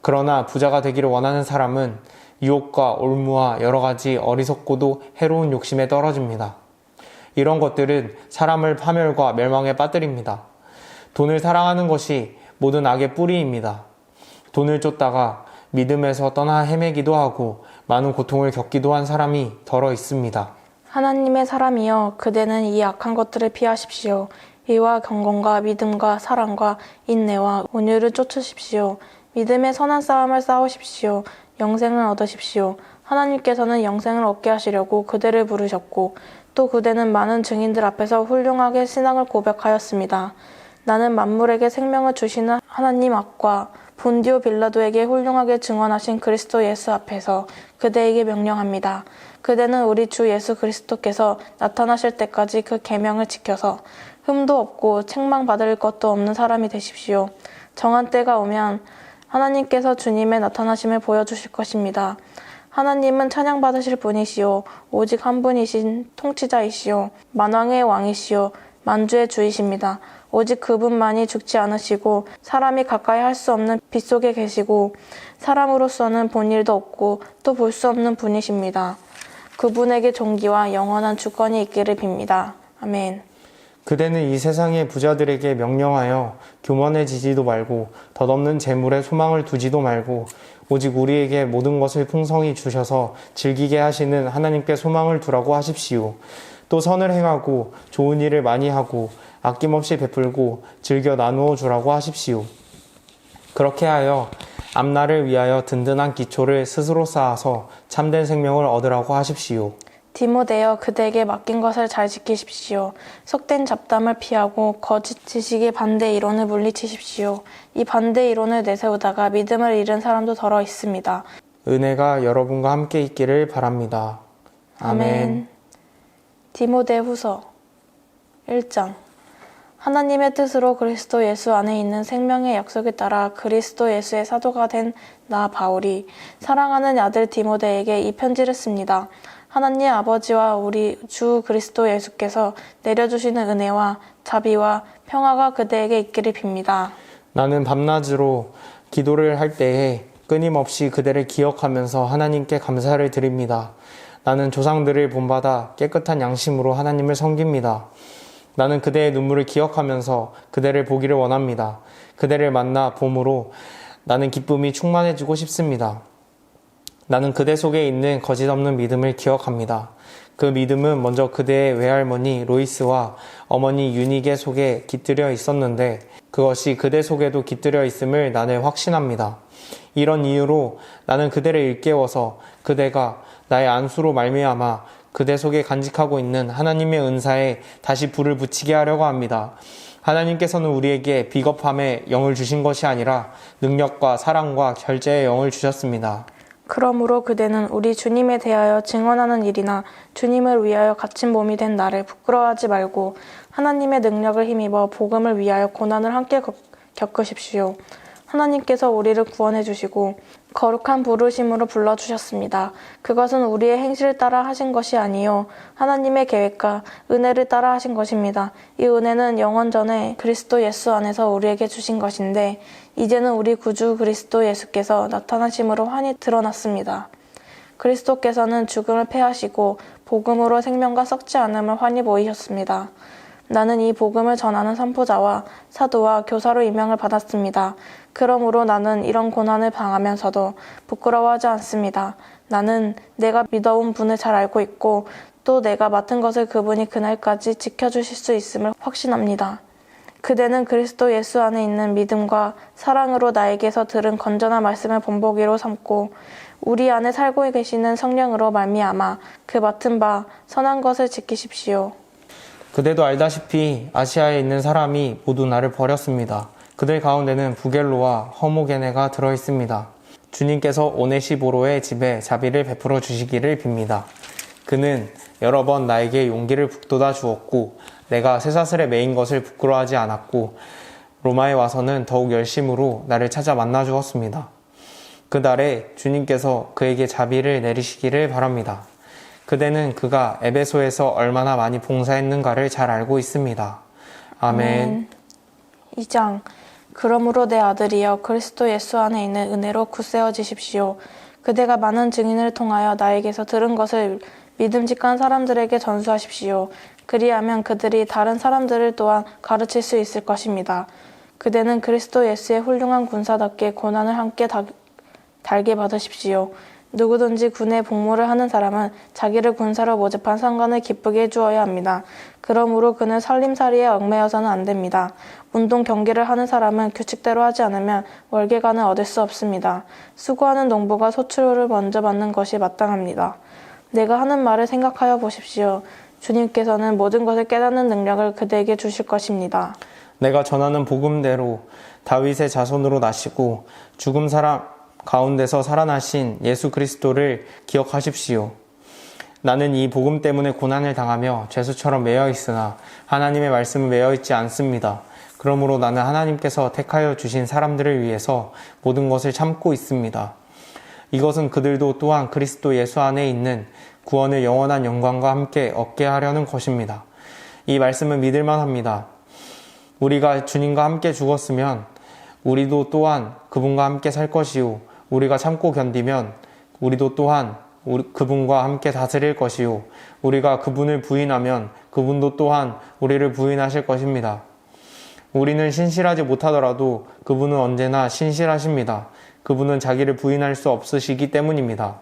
그러나 부자가 되기를 원하는 사람은 유혹과 올무와 여러 가지 어리석고도 해로운 욕심에 떨어집니다. 이런 것들은 사람을 파멸과 멸망에 빠뜨립니다. 돈을 사랑하는 것이 모든 악의 뿌리입니다. 돈을 쫓다가 믿음에서 떠나 헤매기도 하고 많은 고통을 겪기도 한 사람이 더러 있습니다. 하나님의 사람이여 그대는 이 악한 것들을 피하십시오. 이와 경건과 믿음과 사랑과 인내와 온유를 쫓으십시오. 믿음의 선한 싸움을 싸우십시오. 영생을 얻으십시오. 하나님께서는 영생을 얻게 하시려고 그대를 부르셨고 또 그대는 많은 증인들 앞에서 훌륭하게 신앙을 고백하였습니다. 나는 만물에게 생명을 주시는 하나님 앞과 본디오 빌라도에게 훌륭하게 증언하신 그리스도 예수 앞에서 그대에게 명령합니다. 그대는 우리 주 예수 그리스도께서 나타나실 때까지 그 계명을 지켜서 흠도 없고 책망받을 것도 없는 사람이 되십시오. 정한 때가 오면 하나님께서 주님의 나타나심을 보여주실 것입니다. 하나님은 찬양받으실 분이시요 오직 한 분이신 통치자이시요 만왕의 왕이시요 만주의 주이십니다. 오직 그분만이 죽지 않으시고 사람이 가까이 할 수 없는 빛 속에 계시고 사람으로서는 본 일도 없고 또 볼 수 없는 분이십니다. 그분에게 존귀와 영원한 주권이 있기를 빕니다. 아멘. 그대는 이 세상의 부자들에게 명령하여 교만해지지도 말고 덧없는 재물에 소망을 두지도 말고 오직 우리에게 모든 것을 풍성히 주셔서 즐기게 하시는 하나님께 소망을 두라고 하십시오. 또 선을 행하고 좋은 일을 많이 하고 아낌없이 베풀고 즐겨 나누어 주라고 하십시오. 그렇게 하여 앞날을 위하여 든든한 기초를 스스로 쌓아서 참된 생명을 얻으라고 하십시오. 디모데여 그대에게 맡긴 것을 잘 지키십시오. 속된 잡담을 피하고 거짓 지식의 반대 이론을 물리치십시오. 이 반대 이론을 내세우다가 믿음을 잃은 사람도 더러 있습니다. 은혜가 여러분과 함께 있기를 바랍니다. 아멘. 디모데 후서 1장 하나님의 뜻으로 그리스도 예수 안에 있는 생명의 약속에 따라 그리스도 예수의 사도가 된 나 바울이 사랑하는 아들 디모데에게 이 편지를 씁니다. 하나님 아버지와 우리 주 그리스도 예수께서 내려주시는 은혜와 자비와 평화가 그대에게 있기를 빕니다. 나는 밤낮으로 기도를 할 때에 끊임없이 그대를 기억하면서 하나님께 감사를 드립니다. 나는 조상들을 본받아 깨끗한 양심으로 하나님을 섬깁니다. 나는 그대의 눈물을 기억하면서 그대를 보기를 원합니다. 그대를 만나 봄으로 나는 기쁨이 충만해지고 싶습니다. 나는 그대 속에 있는 거짓 없는 믿음을 기억합니다. 그 믿음은 먼저 그대의 외할머니 로이스와 어머니 유니게 속에 깃들여 있었는데 그것이 그대 속에도 깃들여 있음을 나는 확신합니다. 이런 이유로 나는 그대를 일깨워서 그대가 나의 안수로 말미암아 그대 속에 간직하고 있는 하나님의 은사에 다시 불을 붙이게 하려고 합니다. 하나님께서는 우리에게 비겁함의 영을 주신 것이 아니라 능력과 사랑과 절제의 영을 주셨습니다. 그러므로 그대는 우리 주님에 대하여 증언하는 일이나 주님을 위하여 갇힌 몸이 된 나를 부끄러워하지 말고 하나님의 능력을 힘입어 복음을 위하여 고난을 함께 겪으십시오. 하나님께서 우리를 구원해 주시고 거룩한 부르심으로 불러주셨습니다. 그것은 우리의 행실을 따라 하신 것이 아니요 하나님의 계획과 은혜를 따라 하신 것입니다. 이 은혜는 영원 전에 그리스도 예수 안에서 우리에게 주신 것인데 이제는 우리 구주 그리스도 예수께서 나타나심으로 환히 드러났습니다. 그리스도께서는 죽음을 패하시고 복음으로 생명과 썩지 않음을 환히 보이셨습니다. 나는 이 복음을 전하는 선포자와 사도와 교사로 임명을 받았습니다. 그러므로 나는 이런 고난을 당하면서도 부끄러워하지 않습니다. 나는 내가 믿어온 분을 잘 알고 있고 또 내가 맡은 것을 그분이 그날까지 지켜주실 수 있음을 확신합니다. 그대는 그리스도 예수 안에 있는 믿음과 사랑으로 나에게서 들은 건전한 말씀을 본보기로 삼고 우리 안에 살고 계시는 성령으로 말미암아 그 맡은 바 선한 것을 지키십시오. 그대도 알다시피 아시아에 있는 사람이 모두 나를 버렸습니다. 그들 가운데는 부겔로와 허모게네가 들어있습니다. 주님께서 오네시보로의 집에 자비를 베풀어 주시기를 빕니다. 그는 여러 번 나에게 용기를 북돋아 주었고 내가 쇠사슬에 매인 것을 부끄러워하지 않았고 로마에 와서는 더욱 열심으로 나를 찾아 만나 주었습니다. 그날에 주님께서 그에게 자비를 내리시기를 바랍니다. 그대는 그가 에베소에서 얼마나 많이 봉사했는가를 잘 알고 있습니다. 아멘. 2장 그러므로 내 아들이여 그리스도 예수 안에 있는 은혜로 굳세어지십시오. 그대가 많은 증인을 통하여 나에게서 들은 것을 믿음직한 사람들에게 전수하십시오. 그리하면 그들이 다른 사람들을 또한 가르칠 수 있을 것입니다. 그대는 그리스도 예수의 훌륭한 군사답게 고난을 함께 달게 받으십시오. 누구든지 군에 복무를 하는 사람은 자기를 군사로 모집한 상관을 기쁘게 해주어야 합니다. 그러므로 그는 살림살이에 얽매여서는 안 됩니다. 운동 경기를 하는 사람은 규칙대로 하지 않으면 월계관을 얻을 수 없습니다. 수고하는 농부가 소출을 먼저 받는 것이 마땅합니다. 내가 하는 말을 생각하여 보십시오. 주님께서는 모든 것을 깨닫는 능력을 그대에게 주실 것입니다. 내가 전하는 복음대로 다윗의 자손으로 나시고 죽은 사람 가운데서 살아나신 예수 그리스도를 기억하십시오. 나는 이 복음 때문에 고난을 당하며 죄수처럼 매여 있으나 하나님의 말씀은 매여 있지 않습니다. 그러므로 나는 하나님께서 택하여 주신 사람들을 위해서 모든 것을 참고 있습니다. 이것은 그들도 또한 그리스도 예수 안에 있는 구원을 영원한 영광과 함께 얻게 하려는 것입니다. 이 말씀은 믿을만 합니다. 우리가 주님과 함께 죽었으면 우리도 또한 그분과 함께 살 것이요. 우리가 참고 견디면 우리도 또한 그분과 함께 다스릴 것이요. 우리가 그분을 부인하면 그분도 또한 우리를 부인하실 것입니다. 우리는 신실하지 못하더라도 그분은 언제나 신실하십니다. 그분은 자기를 부인할 수 없으시기 때문입니다.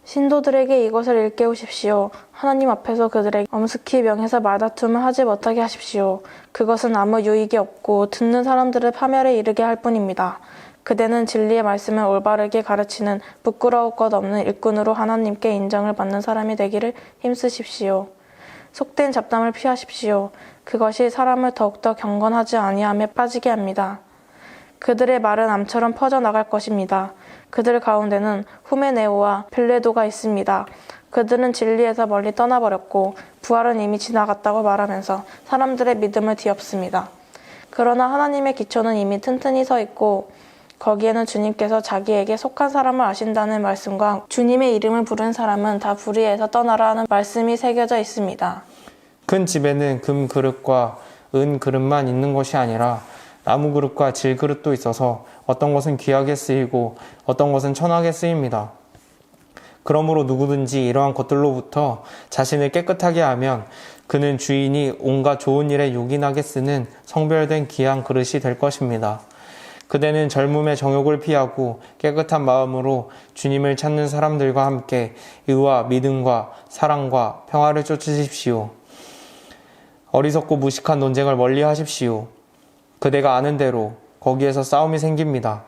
신도들에게 이것을 일깨우십시오. 하나님 앞에서 그들에게 엄숙히 명해서 말다툼을 하지 못하게 하십시오. 그것은 아무 유익이 없고 듣는 사람들을 파멸에 이르게 할 뿐입니다. 그대는 진리의 말씀을 올바르게 가르치는 부끄러울 것 없는 일꾼으로 하나님께 인정을 받는 사람이 되기를 힘쓰십시오. 속된 잡담을 피하십시오. 그것이 사람을 더욱더 경건하지 아니함에 빠지게 합니다. 그들의 말은 암처럼 퍼져나갈 것입니다. 그들 가운데는 후메네오와 필레도가 있습니다. 그들은 진리에서 멀리 떠나버렸고 부활은 이미 지나갔다고 말하면서 사람들의 믿음을 뒤엎습니다. 그러나 하나님의 기초는 이미 튼튼히 서 있고 거기에는 주님께서 자기에게 속한 사람을 아신다는 말씀과 주님의 이름을 부른 사람은 다 불의에서 떠나라 하는 말씀이 새겨져 있습니다. 큰 집에는 금 그릇과 은 그릇만 있는 것이 아니라 나무 그릇과 질 그릇도 있어서 어떤 것은 귀하게 쓰이고 어떤 것은 천하게 쓰입니다. 그러므로 누구든지 이러한 것들로부터 자신을 깨끗하게 하면 그는 주인이 온갖 좋은 일에 요긴하게 쓰는 성별된 귀한 그릇이 될 것입니다. 그대는 젊음의 정욕을 피하고 깨끗한 마음으로 주님을 찾는 사람들과 함께 의와 믿음과 사랑과 평화를 쫓으십시오. 어리석고 무식한 논쟁을 멀리 하십시오. 그대가 아는 대로 거기에서 싸움이 생깁니다.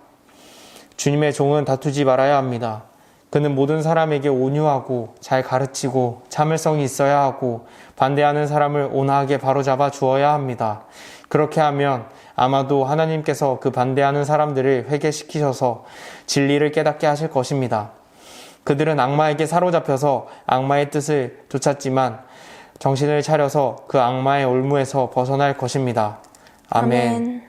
주님의 종은 다투지 말아야 합니다. 그는 모든 사람에게 온유하고 잘 가르치고 참을성이 있어야 하고 반대하는 사람을 온화하게 바로잡아 주어야 합니다. 그렇게 하면 아마도 하나님께서 그 반대하는 사람들을 회개시키셔서 진리를 깨닫게 하실 것입니다. 그들은 악마에게 사로잡혀서 악마의 뜻을 쫓았지만 정신을 차려서 그 악마의 올무에서 벗어날 것입니다. 아멘.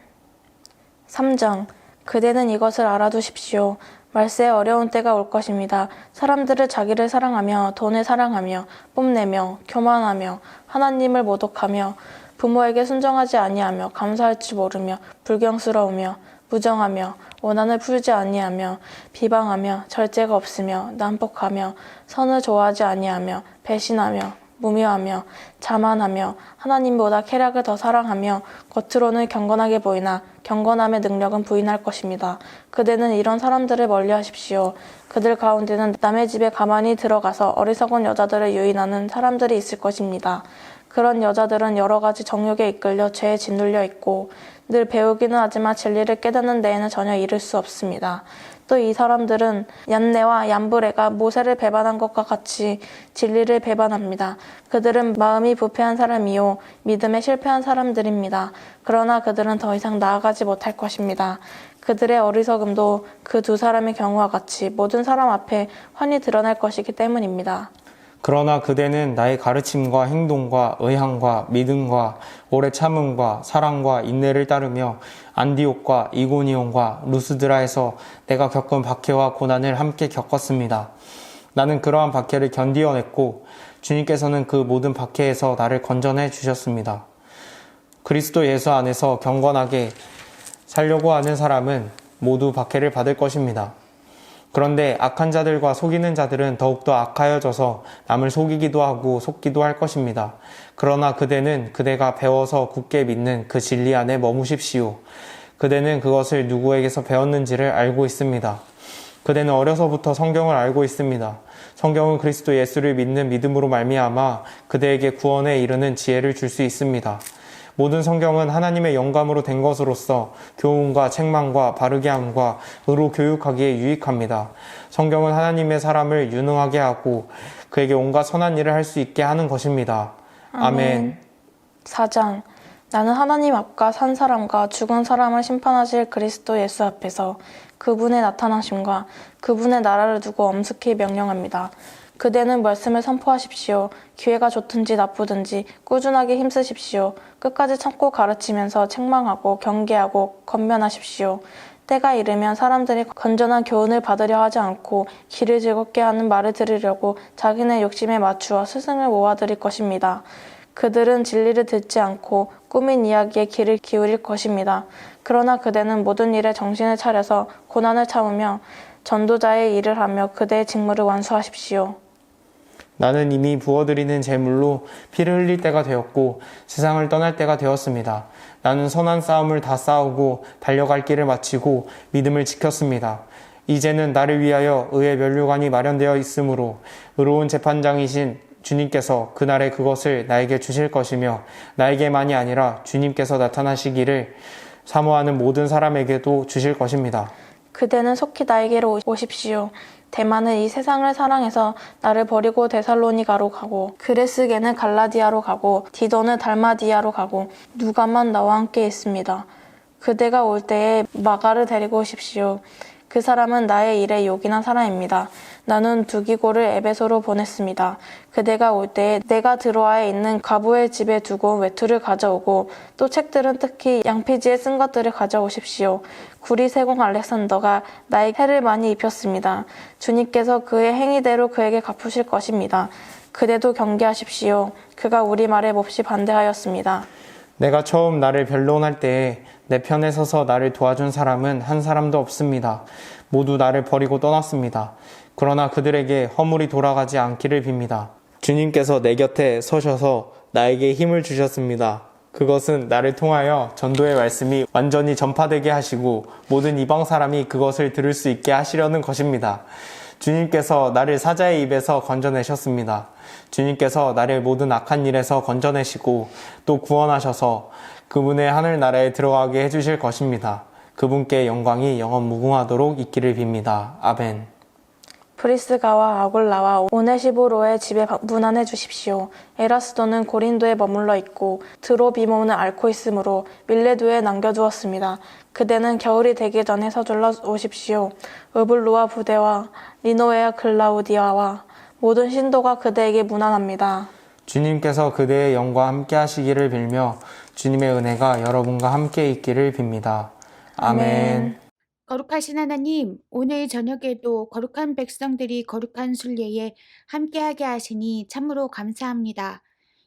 3장. 그대는 이것을 알아두십시오. 말세에 어려운 때가 올 것입니다. 사람들을 자기를 사랑하며 돈을 사랑하며 뽐내며 교만하며 하나님을 모독하며 부모에게 순종하지 아니하며 감사할 줄 모르며 불경스러우며 무정하며 원한을 풀지 아니하며 비방하며 절제가 없으며 난폭하며 선을 좋아하지 아니하며 배신하며 무묘하며 자만하며 하나님보다 쾌락을 더 사랑하며 겉으로는 경건하게 보이나 경건함의 능력은 부인할 것입니다. 그대는 이런 사람들을 멀리하십시오. 그들 가운데는 남의 집에 가만히 들어가서 어리석은 여자들을 유인하는 사람들이 있을 것입니다. 그런 여자들은 여러 가지 정욕에 이끌려 죄에 짓눌려 있고 늘 배우기는 하지만 진리를 깨닫는 데에는 전혀 이를 수 없습니다. 또 이 사람들은 얀네와 얀브레가 모세를 배반한 것과 같이 진리를 배반합니다. 그들은 마음이 부패한 사람이요 믿음에 실패한 사람들입니다. 그러나 그들은 더 이상 나아가지 못할 것입니다. 그들의 어리석음도 그 두 사람의 경우와 같이 모든 사람 앞에 환히 드러날 것이기 때문입니다. 그러나 그대는 나의 가르침과 행동과 의향과 믿음과 오래 참음과 사랑과 인내를 따르며 안디옥과 이고니온과 루스드라에서 내가 겪은 박해와 고난을 함께 겪었습니다. 나는 그러한 박해를 견디어냈고 주님께서는 그 모든 박해에서 나를 건져내 주셨습니다. 그리스도 예수 안에서 경건하게 살려고 하는 사람은 모두 박해를 받을 것입니다. 그런데 악한 자들과 속이는 자들은 더욱더 악하여져서 남을 속이기도 하고 속기도 할 것입니다. 그러나 그대는 그대가 배워서 굳게 믿는 그 진리 안에 머무십시오. 그대는 그것을 누구에게서 배웠는지를 알고 있습니다. 그대는 어려서부터 성경을 알고 있습니다. 성경은 그리스도 예수를 믿는 믿음으로 말미암아 그대에게 구원에 이르는 지혜를 줄 수 있습니다. 모든 성경은 하나님의 영감으로 된 것으로서 교훈과 책망과 바르게 함과 의로 교육하기에 유익합니다. 성경은 하나님의 사람을 유능하게 하고 그에게 온갖 선한 일을 할 수 있게 하는 것입니다. 아멘. 4장. 나는 하나님 앞과 산 사람과 죽은 사람을 심판하실 그리스도 예수 앞에서 그분의 나타나심과 그분의 나라를 두고 엄숙히 명령합니다. 그대는 말씀을 선포하십시오. 기회가 좋든지 나쁘든지 꾸준하게 힘쓰십시오. 끝까지 참고 가르치면서 책망하고 경계하고 권면하십시오. 때가 이르면 사람들이 건전한 교훈을 받으려 하지 않고 귀를 즐겁게 하는 말을 들으려고 자기네 욕심에 맞추어 스승을 모아들일 것입니다. 그들은 진리를 듣지 않고 꾸민 이야기에 귀를 기울일 것입니다. 그러나 그대는 모든 일에 정신을 차려서 고난을 참으며 전도자의 일을 하며 그대의 직무를 완수하십시오. 나는 이미 부어드리는 제물로 피를 흘릴 때가 되었고 세상을 떠날 때가 되었습니다. 나는 선한 싸움을 다 싸우고 달려갈 길을 마치고 믿음을 지켰습니다. 이제는 나를 위하여 의의 면류관이 마련되어 있으므로 의로운 재판장이신 주님께서 그날에 그것을 나에게 주실 것이며 나에게만이 아니라 주님께서 나타나시기를 사모하는 모든 사람에게도 주실 것입니다. 그대는 속히 나에게로 오십시오. 대만은 이 세상을 사랑해서 나를 버리고 데살로니가로 가고 그레스게는 갈라디아로 가고 디도는 달마디아로 가고 누가만 나와 함께 있습니다. 그대가 올 때에 마가를 데리고 오십시오. 그 사람은 나의 일에 요긴한 사람입니다. 나는 두기고를 에베소로 보냈습니다. 그대가 올 때에 내가 드로아에 있는 가부의 집에 두고 온 외투를 가져오고 또 책들은 특히 양피지에 쓴 것들을 가져오십시오. 구리세공 알렉산더가 나에게 해를 많이 입혔습니다. 주님께서 그의 행위대로 그에게 갚으실 것입니다. 그대도 경계하십시오. 그가 우리 말에 몹시 반대하였습니다. 내가 처음 나를 변론할 때에 내 편에 서서 나를 도와준 사람은 한 사람도 없습니다. 모두 나를 버리고 떠났습니다. 그러나 그들에게 허물이 돌아가지 않기를 빕니다. 주님께서 내 곁에 서셔서 나에게 힘을 주셨습니다. 그것은 나를 통하여 전도의 말씀이 완전히 전파되게 하시고 모든 이방 사람이 그것을 들을 수 있게 하시려는 것입니다. 주님께서 나를 사자의 입에서 건져내셨습니다. 주님께서 나를 모든 악한 일에서 건져내시고 또 구원하셔서 그분의 하늘나라에 들어가게 해주실 것입니다. 그분께 영광이 영원 무궁하도록 있기를 빕니다. 아멘. 브리스가와 아굴라와 오네시보로의 집에 문안해 주십시오. 에라스도는 고린도에 머물러 있고 드로비모는 앓고 있으므로 밀레도에 남겨두었습니다. 그대는 겨울이 되기 전에 서둘러 오십시오. 으블루와 부대와 리노에와 글라우디아와 모든 신도가 그대에게 문안합니다. 주님께서 그대의 영과 함께 하시기를 빌며 주님의 은혜가 여러분과 함께 있기를 빕니다. 아멘. 거룩하신 하나님, 오늘 저녁에도 거룩한 백성들이 거룩한 순례에 함께하게 하시니 참으로 감사합니다.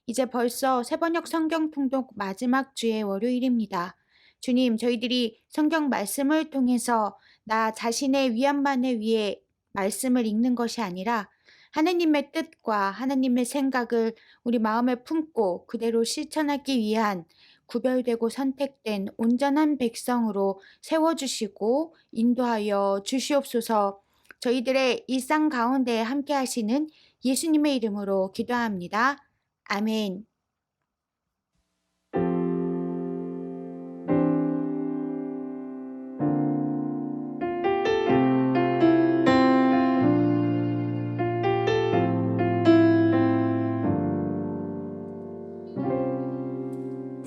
이제 벌써 세번역 성경 통독 마지막 주의 월요일입니다. 주님, 저희들이 성경 말씀을 통해서 나 자신의 위안만을 위해 말씀을 읽는 것이 아니라 하나님의 뜻과 하나님의 생각을 우리 마음에 품고 그대로 실천하기 위한 구별되고 선택된 온전한 백성으로 세워주시고 인도하여 주시옵소서. 저희들의 일상 가운데 함께 하시는 예수님의 이름으로 기도합니다. 아멘.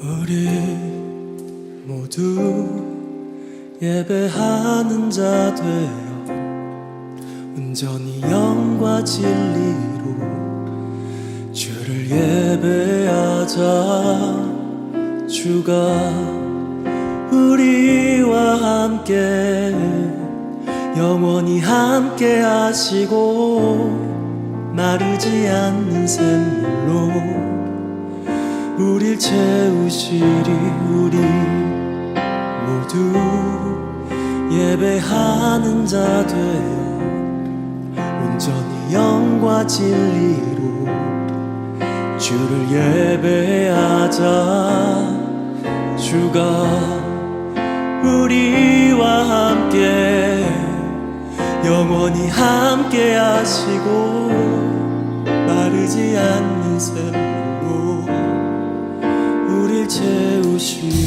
우리 모두 예배하는 자 되어 온전히 영과 진리로 주를 예배하자. 주가 우리와 함께 영원히 함께 하시고 마르지 않는 샘물로 우릴 채우시리. 우리 모두 예배하는 자 되어 온전히 영과 진리로 주를 예배하자. 주가 우리와 함께 영원히 함께 하시고 마르지 않는 샘물로 우릴 채우시리.